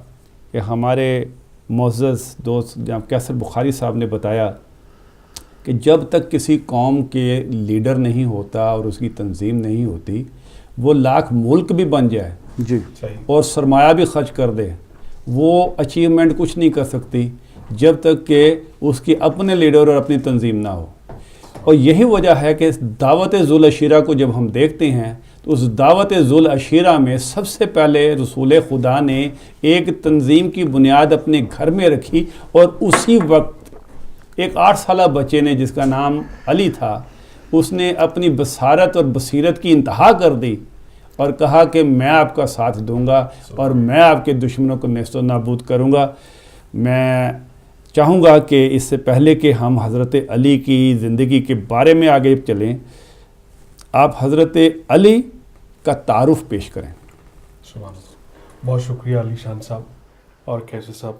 Speaker 1: کہ ہمارے معزز دوست جناب کیسر بخاری صاحب نے بتایا کہ جب تک کسی قوم کے لیڈر نہیں ہوتا اور اس کی تنظیم نہیں ہوتی، وہ لاکھ ملک بھی بن جائے
Speaker 2: جی
Speaker 1: اور سرمایہ بھی خرچ کر دے، وہ اچیومنٹ کچھ نہیں کر سکتی جب تک کہ اس کی اپنے لیڈر اور اپنی تنظیم نہ ہو۔ اور یہی وجہ ہے کہ دعوت ذو العشیرہ کو جب ہم دیکھتے ہیں تو اس دعوت ذو العشیرہ میں سب سے پہلے رسول خدا نے ایک تنظیم کی بنیاد اپنے گھر میں رکھی، اور اسی وقت ایک 8 سالہ بچے نے جس کا نام علی تھا، اس نے اپنی بصارت اور بصیرت کی انتہا کر دی اور کہا کہ میں آپ کا ساتھ دوں گا اور میں آپ کے دشمنوں کو نیست و نابود کروں گا۔ میں چاہوں گا کہ اس سے پہلے کہ ہم حضرت علی کی زندگی کے بارے میں آگے چلیں، آپ حضرت علی کا تعارف پیش کریں۔
Speaker 3: سبحان اللہ، بہت شکریہ علی شان صاحب اور کیسر صاحب،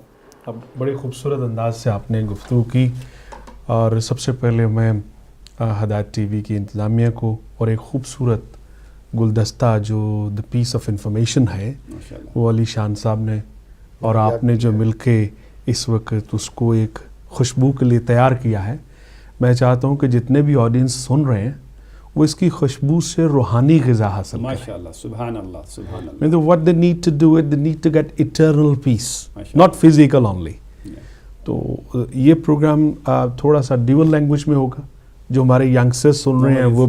Speaker 3: اب بڑے خوبصورت انداز سے آپ نے گفتگو کی، اور سب سے پہلے میں ہدایت ٹی وی کی انتظامیہ کو اور ایک خوبصورت گلدستہ جو دا پیس آف انفارمیشن ہے وہ علی شان صاحب نے اور آپ نے جو مل کے اس وقت اس کو ایک خوشبو کے لیے تیار کیا ہے۔ میں چاہتا ہوں کہ جتنے بھی آڈینس سن رہے ہیں وہ اس کی خوشبو سے روحانی غذا حاصل کریں۔
Speaker 1: ماشاءاللہ، سبحان اللہ، سبحان اللہ۔
Speaker 3: What they need to do it, they need to get eternal peace, not physical only. تو یہ پروگرام تھوڑا سا ڈیول لینگویج میں ہوگا، جو ہمارے ینگسٹرز سن رہے ہیں وہ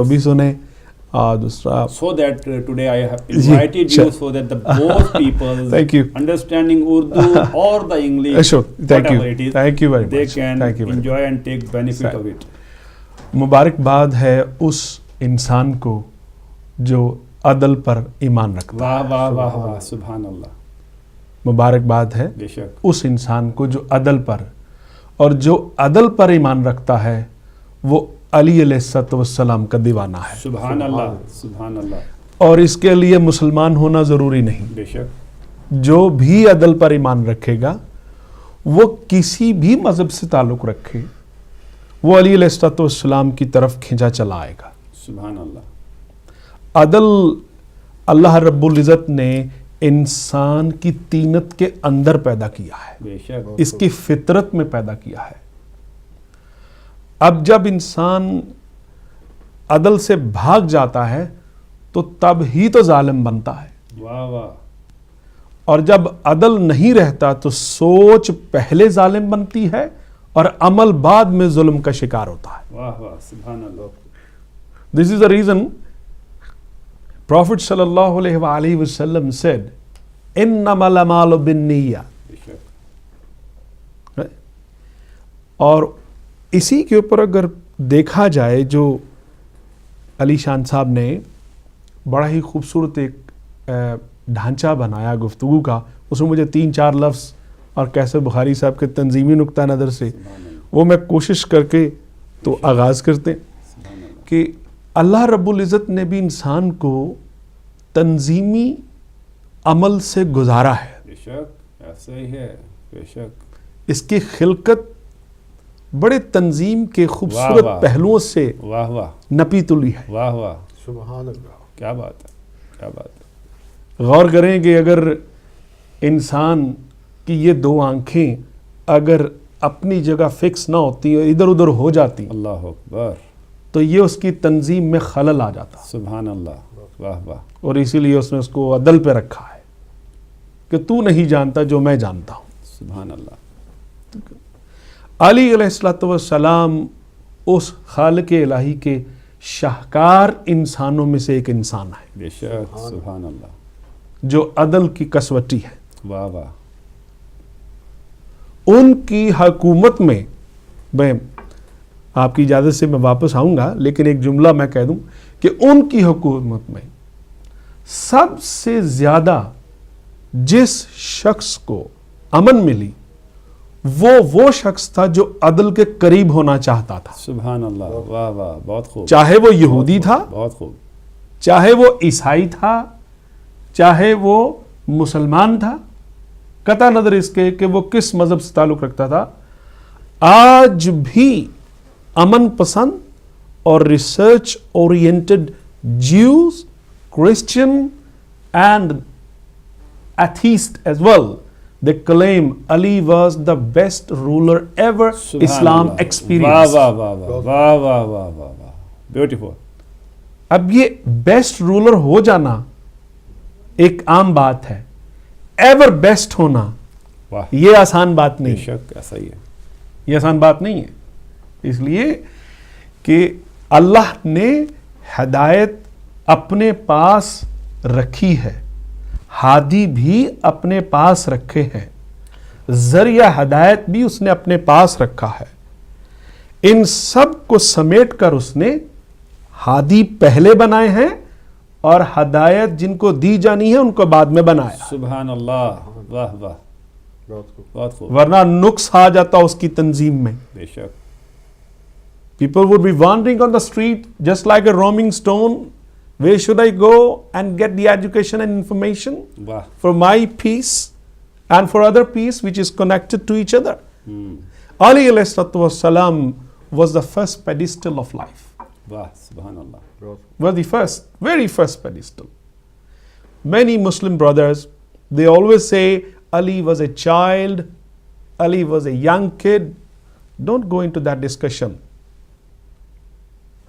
Speaker 3: بھی سنیں، دوسرا
Speaker 1: so that today I have invited you so that the both people
Speaker 3: Thank you.
Speaker 1: understanding Urdu or the English,
Speaker 3: Sure. Thank you.
Speaker 1: whatever it is,
Speaker 3: Thank you very
Speaker 1: they
Speaker 3: much.
Speaker 1: can
Speaker 3: Thank you very
Speaker 1: enjoy and take benefit of it.
Speaker 3: مبارکباد ہے اس انسان کو جو عدل پر ایمان رکھتا
Speaker 1: واہ واہ واہ واہ، سبحان اللہ،
Speaker 3: ہے، مبارکباد ہے
Speaker 1: بے شک،
Speaker 3: اس انسان کو جو عدل پر، اور جو عدل پر ایمان رکھتا ہے وہ علی علیہ السلام کا دیوانہ ہے،
Speaker 1: سبحان اللہ، سبحان اللہ،
Speaker 3: اور اس کے لیے مسلمان ہونا ضروری نہیں۔
Speaker 1: بے شک،
Speaker 3: جو بھی عدل پر ایمان رکھے گا وہ کسی بھی مذہب سے تعلق رکھے، وہ علی علیہ السلام کی طرف کھینچا چلا آئے گا۔
Speaker 1: سبحان اللہ،
Speaker 3: عدل اللہ رب العزت نے انسان کی طینت کے اندر پیدا کیا ہے،
Speaker 1: بے شک،
Speaker 3: اس کی فطرت میں پیدا کیا ہے۔ اب جب انسان عدل سے بھاگ جاتا ہے تو تب ہی تو ظالم بنتا ہے،
Speaker 1: واہ واہ،
Speaker 3: اور جب عدل نہیں رہتا تو سوچ پہلے ظالم بنتی ہے اور عمل بعد میں ظلم کا شکار ہوتا ہے۔
Speaker 1: واہ واہ، سبحان اللہ،
Speaker 3: دس از the reason Prophet sallallahu alaihi wasallam said, innamal a'malu binniyat. اور اسی کے اوپر اگر دیکھا جائے جو علی شان صاحب نے بڑا ہی خوبصورت ایک ڈھانچہ بنایا گفتگو کا، اس میں مجھے 3-4 لفظ اور کیسے بخاری صاحب کے تنظیمی نقطہ نظر سے وہ میں کوشش کر کے تو آغاز کرتے ہیں کہ اللہ رب العزت نے بھی انسان کو تنظیمی عمل سے گزارا ہے.
Speaker 1: بے شک ایسا ہی ہے، بے شک.
Speaker 3: اس کی خلقت بڑے تنظیم کے خوبصورت
Speaker 1: واہ واہ.
Speaker 3: پہلوؤں سے
Speaker 1: واہ واہ
Speaker 3: نپی تلی ہے.
Speaker 1: واہ واہ،
Speaker 2: سبحان اللہ.
Speaker 1: کیا بات ہے، کیا بات ہے.
Speaker 3: غور کریں کہ اگر انسان کی یہ 2 آنکھیں اگر اپنی جگہ فکس نہ ہوتی اور ادھر ادھر ہو جاتی
Speaker 1: اللہ اکبر،
Speaker 3: تو یہ اس کی تنظیم میں خلل آ جاتا،
Speaker 1: سبحان اللہ. واہ واہ.
Speaker 3: اور اسی لیے اس نے اس کو عدل پہ رکھا ہے کہ تو نہیں جانتا جو میں جانتا ہوں.
Speaker 1: سبحان اللہ.
Speaker 3: علی علیہ الصلوۃ والسلام اس خالق الہی کے شاہکار انسانوں میں سے ایک انسان ہے
Speaker 1: بے شک. سبحان اللہ.
Speaker 3: جو عدل کی کسوٹی ہے.
Speaker 1: واہ واہ.
Speaker 3: ان کی حکومت میں میں آپ کی اجازت سے میں واپس آؤں گا، لیکن ایک جملہ میں کہہ دوں کہ ان کی حکومت میں سب سے زیادہ جس شخص کو امن ملی وہ شخص تھا جو عدل کے قریب ہونا چاہتا تھا.
Speaker 1: سبحان اللہ. واہ واہ، بہت خوب.
Speaker 3: چاہے وہ یہودی تھا،
Speaker 1: بہت خوب.
Speaker 3: چاہے وہ عیسائی تھا، چاہے وہ مسلمان تھا، قطع نظر اس کے کہ وہ کس مذہب سے تعلق رکھتا تھا. آج بھی امن پسند اور research oriented Jews, Christian and atheist as well, they claim Ali was the best ruler ever Islam experienced.
Speaker 1: واہ واہ واہ واہ واہ واہ واہ واہ، بیوٹیفل.
Speaker 3: اب یہ بیسٹ رولر ہو جانا ایک عام بات ہے، ایور بیسٹ ہونا
Speaker 1: واہ،
Speaker 3: یہ آسان بات
Speaker 1: بے
Speaker 3: نہیں ہے.
Speaker 1: شک ایسا ہی ہے.
Speaker 3: یہ آسان بات نہیں ہے، اس لیے کہ اللہ نے ہدایت اپنے پاس رکھی ہے، ہادی بھی اپنے پاس رکھے ہیں، ذریعہ ہدایت بھی اس نے اپنے پاس رکھا ہے. ان سب کو سمیٹ کر اس نے ہادی پہلے بنائے ہیں اور ہدایت جن کو دی جانی ہے ان کو بعد میں بنایا.
Speaker 1: سبحان اللہ. واہ واہ، بہت خوب.
Speaker 3: ورنہ نقص آ جاتا اس کی تنظیم میں.
Speaker 1: بے شک.
Speaker 3: People would be wandering on the street just like a roaming stone. Where should I go and get the education and information
Speaker 1: واہ.
Speaker 3: for my peace and for other peace which is connected to each other? Ali alayhi salatu wassalam was the first pedestal of life.
Speaker 1: واہ سبحان اللہ.
Speaker 3: Was the first, very first pedestal. Many Muslim brothers, they always say Ali was a child, Ali was a young kid. Don't go into that discussion.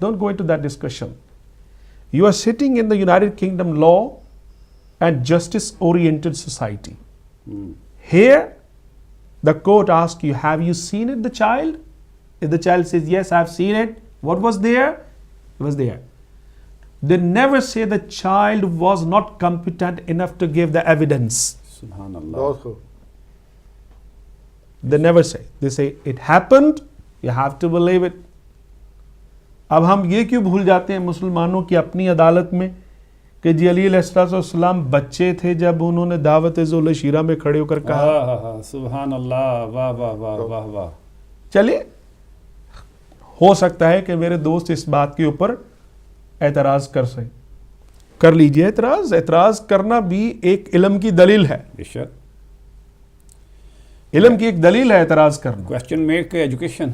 Speaker 3: Don't go into that discussion. You are sitting in the United Kingdom law and justice oriented society. Here, the court asks you, have you seen it, the child? If the child says, yes, I've seen it, what was there? It was there. They never say the child was not competent enough to give the evidence.
Speaker 1: سبحان اللہ.
Speaker 3: They never say. They say, it happened, you have to believe it. اب ہم یہ کیوں بھول جاتے ہیں مسلمانوں کی اپنی عدالت میں کہ جی علی علیہ السلام بچے تھے جب انہوں نے دعوت ذل شیرہ میں کھڑے ہو کر کہا.
Speaker 1: سبحان اللہ. واہ واہ واہ واہ واہ.
Speaker 3: چلیے ہو سکتا ہے کہ میرے دوست اس بات کے اوپر اعتراض کر لیجئے. اعتراض کرنا بھی ایک علم کی دلیل ہے.
Speaker 1: بے شک.
Speaker 3: علم کی ایک دلیل ہے اعتراض کرنا.
Speaker 1: Question make education.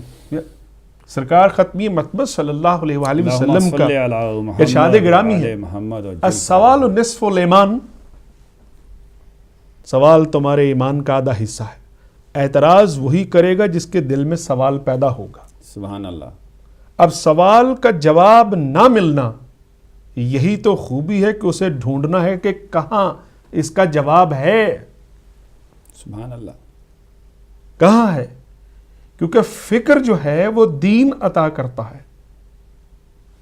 Speaker 3: سرکار ختمی مطبع صلی اللہ علیہ وآلہ وسلم کا ارشاد گرامی ہے، السوال نصف الایمان، سوال تمہارے ایمان کا آدھا حصہ ہے. اعتراض وہی کرے گا جس کے دل میں سوال پیدا ہوگا.
Speaker 1: سبحان اللہ.
Speaker 3: اب سوال کا جواب نہ ملنا، یہی تو خوبی ہے کہ اسے ڈھونڈنا ہے کہ کہاں اس کا جواب ہے.
Speaker 1: سبحان اللہ.
Speaker 3: کہاں ہے؟ کیونکہ فکر جو ہے وہ دین عطا کرتا ہے.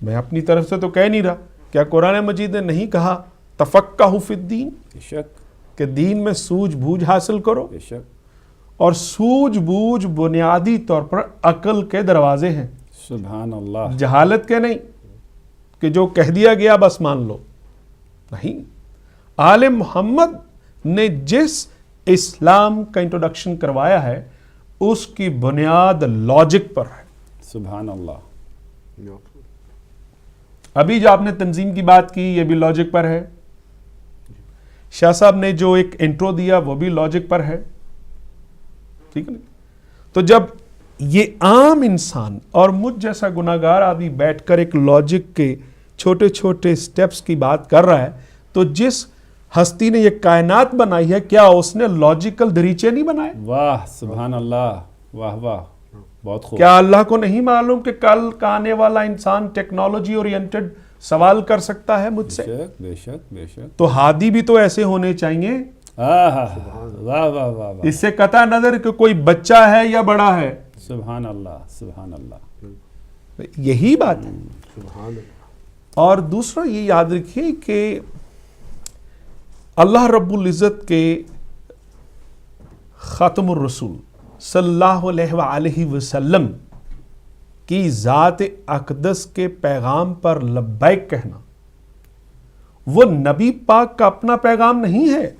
Speaker 3: میں اپنی طرف سے تو کہہ نہیں رہا، کیا قرآن مجید نے نہیں کہا تفقہوا فی الدین
Speaker 1: بے شک
Speaker 3: کہ دین میں سوجھ بوجھ حاصل کرو؟
Speaker 1: بے شک
Speaker 3: اور سوجھ بوجھ بنیادی طور پر عقل کے دروازے ہیں،
Speaker 1: سبحان اللہ
Speaker 3: جہالت کے نہیں کہ جو کہہ دیا گیا بس مان لو، نہیں۔ آل محمد نے جس اسلام کا انٹروڈکشن کروایا ہے اس کی بنیاد لاجک پر ہے۔
Speaker 1: سبحان اللہ
Speaker 3: ابھی جو آپ نے تنظیم کی بات کی یہ بھی لاجک پر ہے، شاہ صاحب نے جو ایک انٹرو دیا وہ بھی لاجک پر ہے، ٹھیک ہے نا؟ تو جب یہ عام انسان اور مجھ جیسا گناہگار آدمی بیٹھ کر ایک لاجک کے چھوٹے چھوٹے سٹیپس کی بات کر رہا ہے تو جس ہستی نے یہ کائنات بنائی ہے کیا اس نے لاجیکل دریچے نہیں بنائے؟
Speaker 1: واہ سبحان اللہ، واہ واہ، بہت خوب۔
Speaker 3: کیا اللہ کو نہیں معلوم کہ کل کا آنے والا انسان ٹیکنالوجی اورینٹڈ سوال کر سکتا ہے مجھ سے؟
Speaker 1: بے شک بے شک بے شک۔
Speaker 3: تو ہادی بھی تو ایسے ہونے چاہیے،
Speaker 1: واہ واہ واہ واہ،
Speaker 3: اس سے قطع نظر کہ کوئی بچہ ہے یا بڑا ہے۔
Speaker 1: سبحان اللہ سبحان اللہ،
Speaker 3: یہی بات ہے۔
Speaker 2: سبحان اللہ۔
Speaker 3: اور دوسرا یہ یاد رکھیے کہ اللہ رب العزت کے خاتم الرسول صلی اللہ علیہ وآلہ وسلم کی ذات اقدس کے پیغام پر لبیک کہنا وہ نبی پاک کا اپنا پیغام نہیں ہے۔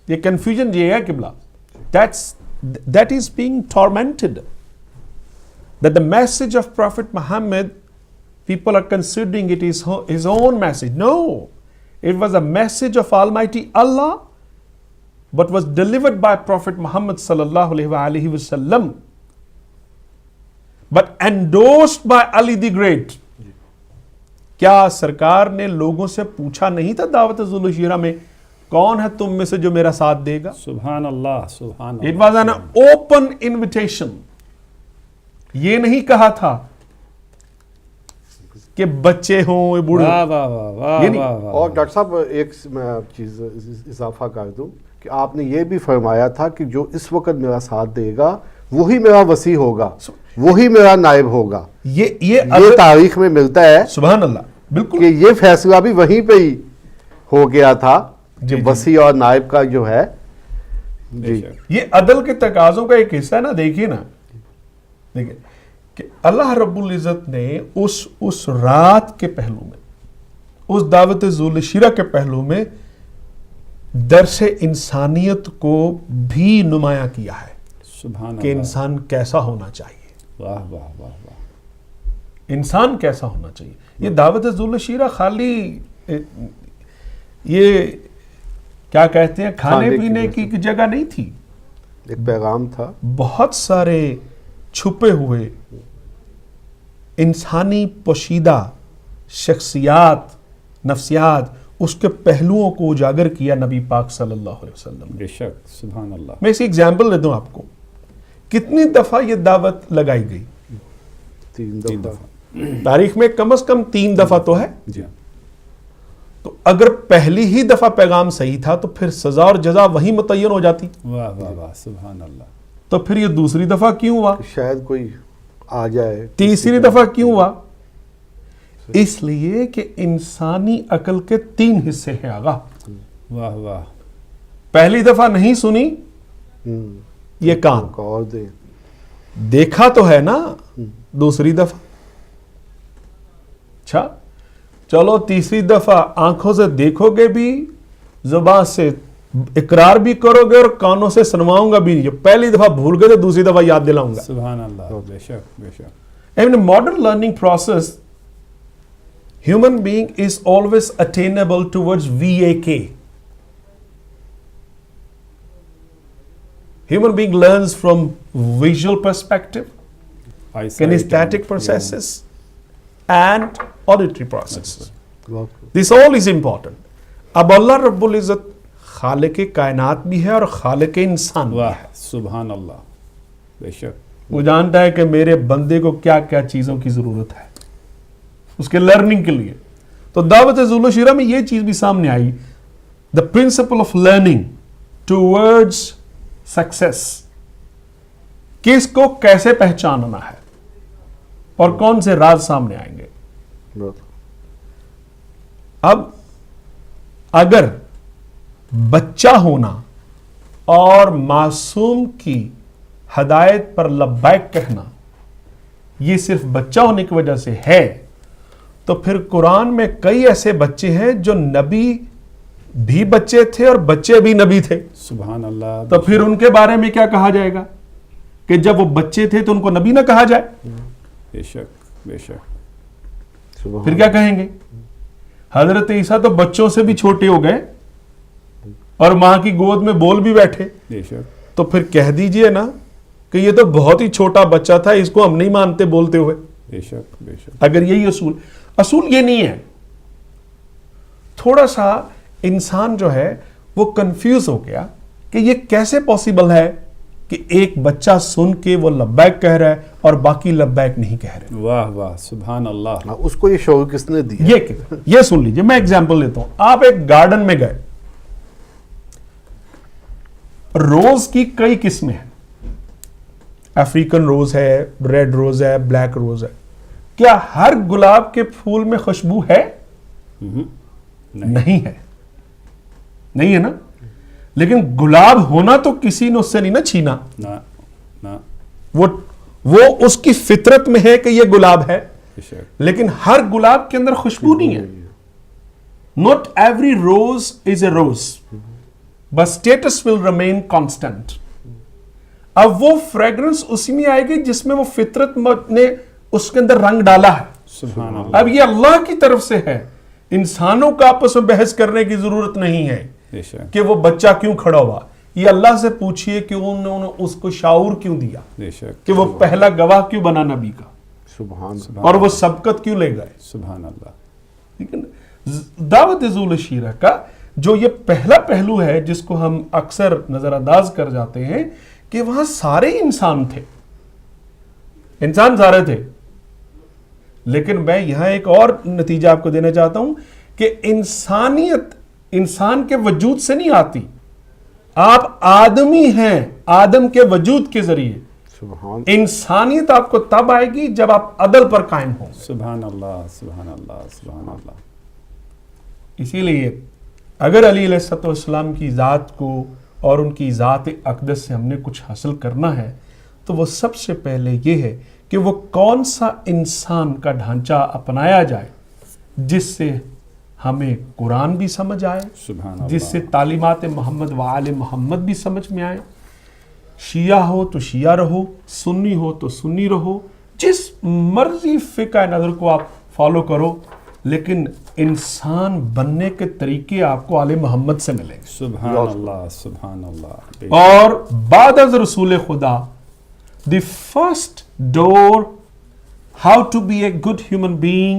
Speaker 3: یہ کنفیوژن یہ ہے قبلہ، that is being tormented, that the message of Prophet Muhammad, people are considering it is his own message. No, it was a message of Almighty Allah, but was delivered by Prophet Muhammad sallallahu alaihi wasallam, but endorsed by Ali the Great. کیا سرکار نے لوگوں سے پوچھا نہیں تھا دعوت ذوال الشیرہ میں کون ہے تم میں سے جو میرا ساتھ دے گا؟
Speaker 1: سبحان اللہ سبحان
Speaker 3: It
Speaker 1: Allah,
Speaker 3: was an open invitation. یہ نہیں کہا تھا کہ بچے ہوں بوڑھے
Speaker 1: واہ واہ واہ واہ
Speaker 3: یہ نہیں۔
Speaker 1: واہ واہ۔
Speaker 2: اور ڈاکٹر صاحب ایک میں چیز اضافہ کر دوں کہ آپ نے یہ بھی فرمایا تھا کہ جو اس وقت میرا ساتھ دے گا وہی میرا وصی ہوگا، وہی میرا نائب ہوگا۔
Speaker 3: یہ
Speaker 2: یہ تاریخ میں ملتا ہے
Speaker 3: سبحان اللہ، بالکل
Speaker 2: کہ یہ فیصلہ بھی وہیں پہ ہی ہو گیا تھا
Speaker 3: جی
Speaker 2: کہ
Speaker 3: جی۔
Speaker 2: وصی اور نائب کا جو ہے
Speaker 1: بے شک۔
Speaker 3: یہ عدل کے تقاضوں کا ایک حصہ ہے نا، دیکھیے نا، دیکھیے کہ اللہ رب العزت نے اس رات کے پہلو میں، اس دعوت ذوال الشیرہ کے پہلو میں درس انسانیت کو بھی نمایاں کیا ہے
Speaker 1: سبحان
Speaker 3: کہ
Speaker 1: اللہ،
Speaker 3: انسان کیسا ہونا چاہیے،
Speaker 1: واہ واہ واہ واہ،
Speaker 3: انسان کیسا ہونا چاہیے۔ یہ دعوت ذوال الشیرہ خالی یہ کیا کہتے ہیں کھانے
Speaker 2: کھانے کی
Speaker 3: پینے کی جگہ نہیں تھی،
Speaker 2: ایک پیغام تھا۔
Speaker 3: بہت سارے چھپے ہوئے انسانی پوشیدہ شخصیات، نفسیات، اس کے پہلوؤں کو اجاگر کیا نبی پاک صلی اللہ علیہ وسلم نے۔
Speaker 1: بے شک سبحان اللہ۔
Speaker 3: میں اس کی ایگزامپل دے دوں آپ کو، کتنی دفعہ یہ دعوت لگائی گئی؟
Speaker 2: 3
Speaker 1: تین
Speaker 2: دفعہ۔
Speaker 1: دفعہ،
Speaker 3: تاریخ میں کم از کم 3 دفعہ تو ہے۔
Speaker 1: جی ہاں،
Speaker 3: تو اگر پہلی ہی دفعہ پیغام صحیح تھا تو پھر سزا اور جزا وہی متعین ہو جاتی،
Speaker 1: واہ واہ واہ سبحان اللہ۔
Speaker 3: تو پھر یہ دوسری دفعہ کیوں ہوا؟
Speaker 2: شاید کوئی آ جائے۔
Speaker 3: تیسری دفعہ کیوں ہوا؟ اس لیے کہ انسانی عقل کے 3 حصے ہیں آغا۔
Speaker 1: واہ واہ،
Speaker 3: پہلی دفعہ نہیں سنی یہ کان،
Speaker 2: اور دیں۔
Speaker 3: دیکھا تو ہے نا دوسری دفعہ، اچھا چلو تیسری دفعہ آنکھوں سے دیکھو گے بھی، زبان سے اقرار بھی کرو گے اور کانوں سے سنواؤں گا بھی نہیں۔ جو پہلی دفعہ بھول گئے تو دوسری دفعہ یاد دلاؤں گا۔
Speaker 1: سبحان اللہ، بے شک بے شک۔
Speaker 3: In a modern learning process, human being is always attainable towards VAK. Human being learns from visual perspective, kinesthetic processes, and auditory processes. This all is important. اب اللہ رب العزت خالق کائنات بھی ہے اور خالق انسان بھی
Speaker 1: واہ
Speaker 3: ہے۔
Speaker 1: سبحان اللہ، بے شک۔
Speaker 3: وہ جانتا ہے کہ میرے بندے کو کیا کیا چیزوں کی ضرورت ہے اس کے لرننگ کے لیے۔ تو دعوت ذوال الشیرہ میں یہ چیز بھی سامنے آئی، the principle of learning towards success, کس کو کیسے پہچاننا ہے اور کون سے راز سامنے آئیں گے۔ اب اگر بچہ ہونا اور معصوم کی ہدایت پر لبیک کہنا یہ صرف بچہ ہونے کی وجہ سے ہے، تو پھر قرآن میں کئی ایسے بچے ہیں جو نبی بھی بچے تھے اور بچے بھی نبی تھے.
Speaker 1: سبحان اللہ.
Speaker 3: تو پھر ان کے بارے میں کیا کہا جائے گا کہ جب وہ بچے تھے تو ان کو نبی نہ کہا جائے؟
Speaker 1: بے شک بے شک.
Speaker 3: پھر کیا کہیں گے؟ حضرت عیسیٰ تو بچوں سے بھی چھوٹے ہو گئے اور ماں کی گود میں بول بھی بیٹھے.
Speaker 1: بے شک.
Speaker 3: تو پھر کہہ دیجئے نا کہ یہ تو بہت ہی چھوٹا بچہ تھا، اس کو ہم نہیں مانتے بولتے ہوئے.
Speaker 1: بے شک بے شک.
Speaker 3: اگر یہی اصول یہ نہیں ہے. تھوڑا سا انسان جو ہے وہ کنفیوز ہو گیا کہ یہ کیسے پاسبل ہے کہ ایک بچہ سن کے وہ لبیک کہہ رہا ہے اور باقی لبیک نہیں کہہ رہے.
Speaker 1: واہ واہ سبحان اللہ.
Speaker 2: اس کو یہ شعور کس نے دیا؟
Speaker 3: یہ سن لیجئے، میں ایگزامپل لیتا ہوں. آپ ایک گارڈن میں گئے، روز کی کئی قسمیں ہیں. افریقن روز ہے، ریڈ روز ہے، بلیک روز ہے. کیا ہر گلاب کے پھول میں خوشبو ہے؟ نہیں ہے. نہیں ہے نا. لیکن گلاب ہونا تو کسی نے اس سے نہیں نا چھینا. وہ اس کی فطرت میں ہے کہ یہ گلاب ہے، لیکن ہر گلاب کے اندر خوشبو نہیں ہے. Not every rose is a rose, but status will remain constant. اب وہ فریگرنس اسی میں آئے گی جس میں وہ فطرت نے اس کے اندر رنگ ڈالا ہے.
Speaker 1: سبحان اللہ.
Speaker 3: اب یہ اللہ کی طرف سے ہے. انسانوں کا آپس میں بحث کرنے کی ضرورت نہیں ہے کہ وہ بچہ کیوں کھڑا ہوا. یہ اللہ سے پوچھئے کہ انہوں نے اس کو شعور کیوں دیا، کہ وہ پہلا گواہ کیوں بنا نبی کا،
Speaker 2: سبحان
Speaker 3: اور وہ سبقت کیوں لے گئے.
Speaker 1: سبحان اللہ.
Speaker 3: لیکن دعوت ذو الشیرہ کا جو یہ پہلا پہلو ہے جس کو ہم اکثر نظر انداز کر جاتے ہیں کہ وہاں سارے انسان تھے، انسان سارے تھے. لیکن میں یہاں ایک اور نتیجہ آپ کو دینا چاہتا ہوں کہ انسانیت انسان کے وجود سے نہیں آتی. آپ آدمی ہیں، آدم کے وجود کے ذریعے.
Speaker 2: سبحان.
Speaker 3: انسانیت آپ کو تب آئے گی جب آپ عدل پر قائم ہوں.
Speaker 1: سبحان اللہ سبحان اللہ سبحان اللہ.
Speaker 3: اسی لیے اگر علی علیہ السلام کی ذات کو اور ان کی ذات اقدس سے ہم نے کچھ حاصل کرنا ہے تو وہ سب سے پہلے یہ ہے کہ وہ کون سا انسان کا ڈھانچہ اپنایا جائے جس سے ہمیں قرآن بھی سمجھ آئے،
Speaker 1: سبحان اللہ.
Speaker 3: جس سے تعلیمات محمد و آل محمد بھی سمجھ میں آئے. شیعہ ہو تو شیعہ رہو، سنی ہو تو سنی رہو، جس مرضی فقہ نظر کو آپ فالو کرو، لیکن انسان بننے کے طریقے آپ کو آل محمد سے ملیں گے.
Speaker 1: سبحان اللہ سبحان اللہ.
Speaker 3: اور بعد از رسول خدا the first door how to be a good human being,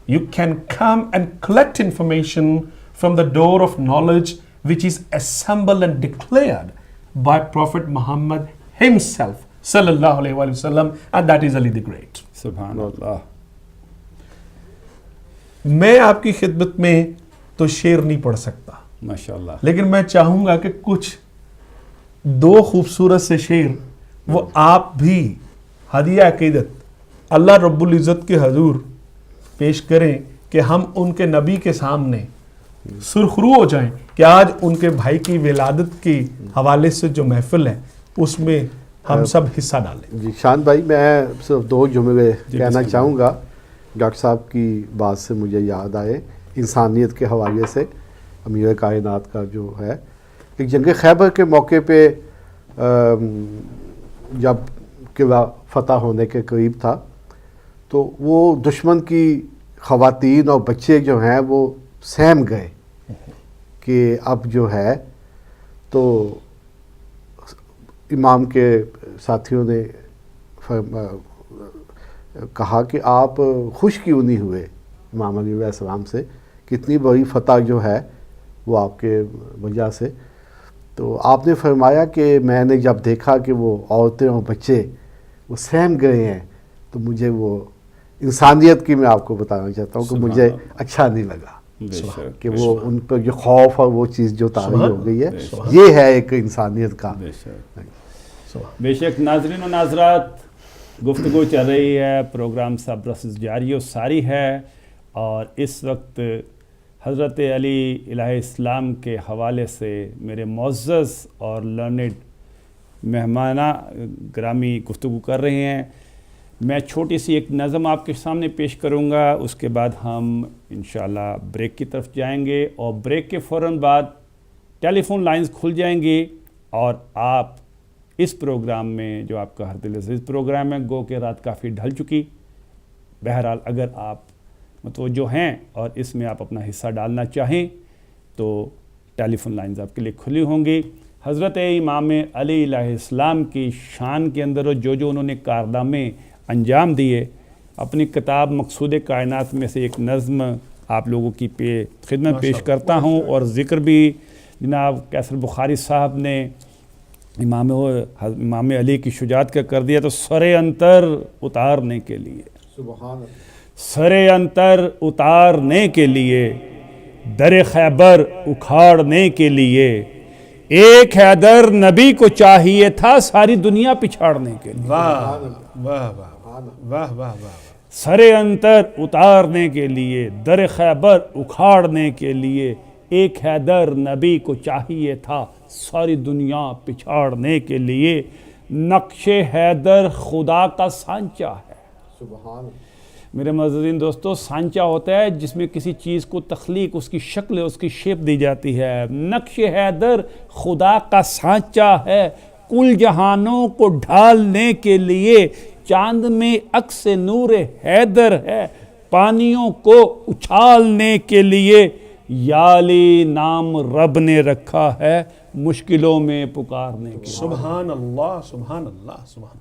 Speaker 3: you can come and collect information from the door of knowledge which is assembled and declared by Prophet Muhammad himself sallallahu alaihi wasallam, and that is Ali the Great.
Speaker 1: سبحان اللہ.
Speaker 3: میں آپ کی خدمت میں تو شعر نہیں پڑھ سکتا،
Speaker 1: ماشاءاللہ،
Speaker 3: لیکن میں چاہوں گا کہ کچھ دو خوبصورت سے شعر وہ آپ بھی ہدیہ عقیدت اللہ رب العزت کے حضور پیش کریں کہ ہم ان کے نبی کے سامنے سرخرو ہو جائیں کہ آج ان کے بھائی کی ولادت کے حوالے سے جو محفل ہے اس میں ہم سب حصہ ڈالیں.
Speaker 2: جی شان بھائی، میں صرف دو جملے کہنا چاہوں گا. ڈاکٹر صاحب کی بات سے مجھے یاد آئے انسانیت کے حوالے سے. امیر کائنات کا جو ہے ایک جنگ خیبر کے موقع پہ جب قلعہ فتح ہونے کے قریب تھا تو وہ دشمن کی خواتین اور بچے جو ہیں وہ سہم گئے کہ اب جو ہے تو امام کے ساتھیوں نے کہا کہ آپ خوش کیوں نہیں ہوئے امام علیہ السلام سے، کتنی بڑی فتح جو ہے وہ آپ کے وجہ سے. تو آپ نے فرمایا کہ میں نے جب دیکھا کہ وہ عورتیں اور بچے وہ سہم گئے ہیں تو مجھے وہ انسانیت کی میں آپ کو بتانا چاہتا ہوں کہ مجھے اچھا نہیں لگا کہ وہ ان پر جو خوف اور وہ چیز جو طاری ہو گئی ہے، یہ ہے ایک انسانیت کا.
Speaker 1: بے شک. ناظرین و ناظرات، گفتگو چل رہی ہے، پروگرام صبر جاری و ساری ہے، اور اس وقت حضرت علی الہ السلام کے حوالے سے میرے معزز اور لرنڈ مہمانہ گرامی گفتگو کر رہے ہیں. میں چھوٹی سی ایک نظم آپ کے سامنے پیش کروں گا، اس کے بعد ہم انشاءاللہ بریک کی طرف جائیں گے، اور بریک کے فوراً بعد ٹیلی فون لائنز کھل جائیں گی اور آپ اس پروگرام میں جو آپ کا ہر دل عزیز پروگرام ہے، گو کہ رات کافی ڈھل چکی، بہرحال اگر آپ متوجہ ہیں اور اس میں آپ اپنا حصہ ڈالنا چاہیں تو ٹیلی فون لائنز آپ کے لیے کھلی ہوں گی. حضرت امام علی علیہ السلام کی شان کے اندر جو انہوں نے کارنامے انجام دیے، اپنی کتاب مقصود کائنات میں سے ایک نظم آپ لوگوں کی خدمت پیش کرتا ہوں، اور ذکر بھی جناب قیصر بخاری صاحب نے امام علی کی شجاعت کا کر دیا. تو سر انتر اتارنے کے لیے،
Speaker 2: سبحان اللہ،
Speaker 1: سر انتر اتارنے کے لیے، در خیبر اکھاڑنے کے لیے، ایک حیدر نبی کو چاہیے تھا ساری دنیا پچھاڑنے کے لیے.
Speaker 3: واہ واہ واہ واہ واہ واہ.
Speaker 1: سر انتر اتارنے کے لیے، در خیبر اکھاڑنے کے لیے، ایک حیدر نبی کو چاہیے تھا ساری دنیا پچھاڑنے کے لیے. نقش حیدر خدا کا سانچہ ہے.
Speaker 2: سبحان اللہ.
Speaker 1: میرے معززین دوستو، سانچہ ہوتا ہے جس میں کسی چیز کو تخلیق، اس کی شکل، اس کی شیپ دی جاتی ہے. نقش حیدر خدا کا سانچہ ہے، کل جہانوں کو ڈھالنے کے لیے. چاند میں عکس نور حیدر ہے، پانیوں کو اچھالنے کے لیے. یا علی نام رب نے رکھا ہے، مشکلوں میں پکارنے کے لیے.
Speaker 3: سبحان اللہ سبحان اللہ سبحان.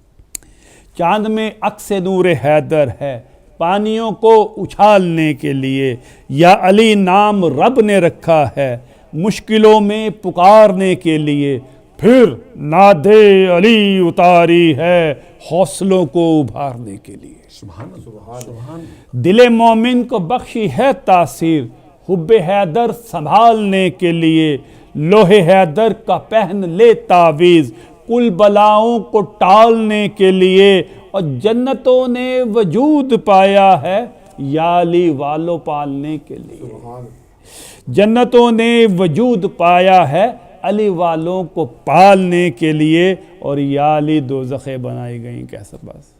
Speaker 1: چاند میں عکس نور حیدر ہے، پانیوں کو اچھالنے کے لیے. یا علی نام رب نے رکھا ہے، مشکلوں میں پکارنے کے لیے. پھر نادے علی اتاری ہے، حوصلوں کو ابھارنے کے لیے.
Speaker 3: سبحان اللہ سبحان.
Speaker 1: دل مومن کو بخشی ہے تاثیر، حب حیدر سنبھالنے کے لیے. لوح حیدر کا پہن لے تعویذ، کل بلاؤں کو ٹالنے کے لیے. اور جنتوں نے وجود پایا ہے، یا علی والو پالنے کے لیے. جنتوں نے وجود پایا ہے، علی والوں کو پالنے کے لیے. اور یا علی دوزخیں بنائی گئیں کیسا بس.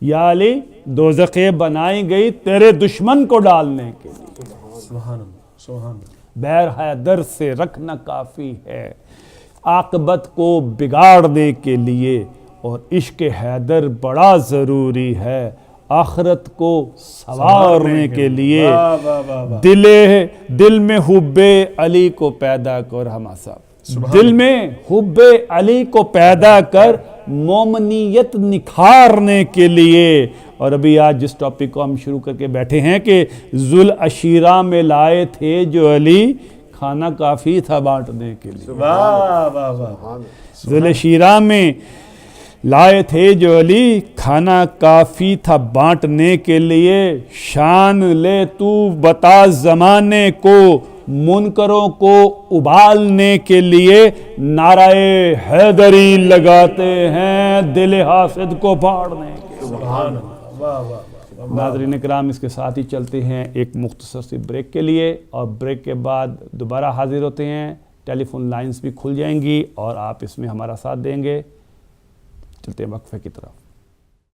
Speaker 1: یا علی دوزخیں بنائی گئی تیرے دشمن کو ڈالنے کے لیے.
Speaker 3: سبحان اللہ سبحان.
Speaker 1: بیر حیدر سے رکھنا کافی ہے، عاقبت کو بگاڑنے کے لیے. اور عشق حیدر بڑا ضروری ہے، آخرت کو سنوارنے کے لیے. دل میں حب علی کو پیدا کر. ہما صاحب، دل میں حب علی کو پیدا کر، مومنیت نکھارنے کے لیے. اور ابھی آج جس ٹاپک کو ہم شروع کر کے بیٹھے ہیں کہ ذوالعشیرہ میں لائے تھے جو علی، کھانا کافی تھا بانٹنے کے لیے. ذوالعشیرہ میں لائے تھے جو علی، کھانا کافی تھا بانٹنے کے لیے. شان لے تو بتا زمانے کو، منکروں کو ابالنے کے لیے. نعرہ حیدری لگاتے ہیں، دل حاسد کو پھاڑنے کے لیے. ناظرین کرام، اس کے ساتھ ہی چلتے ہیں ایک مختصر سی بریک کے لیے، اور بریک کے بعد دوبارہ حاضر ہوتے ہیں. ٹیلی فون لائنز بھی کھل جائیں گی اور آپ اس میں ہمارا ساتھ دیں گے. چلتے ہیں وقفے کی طرف.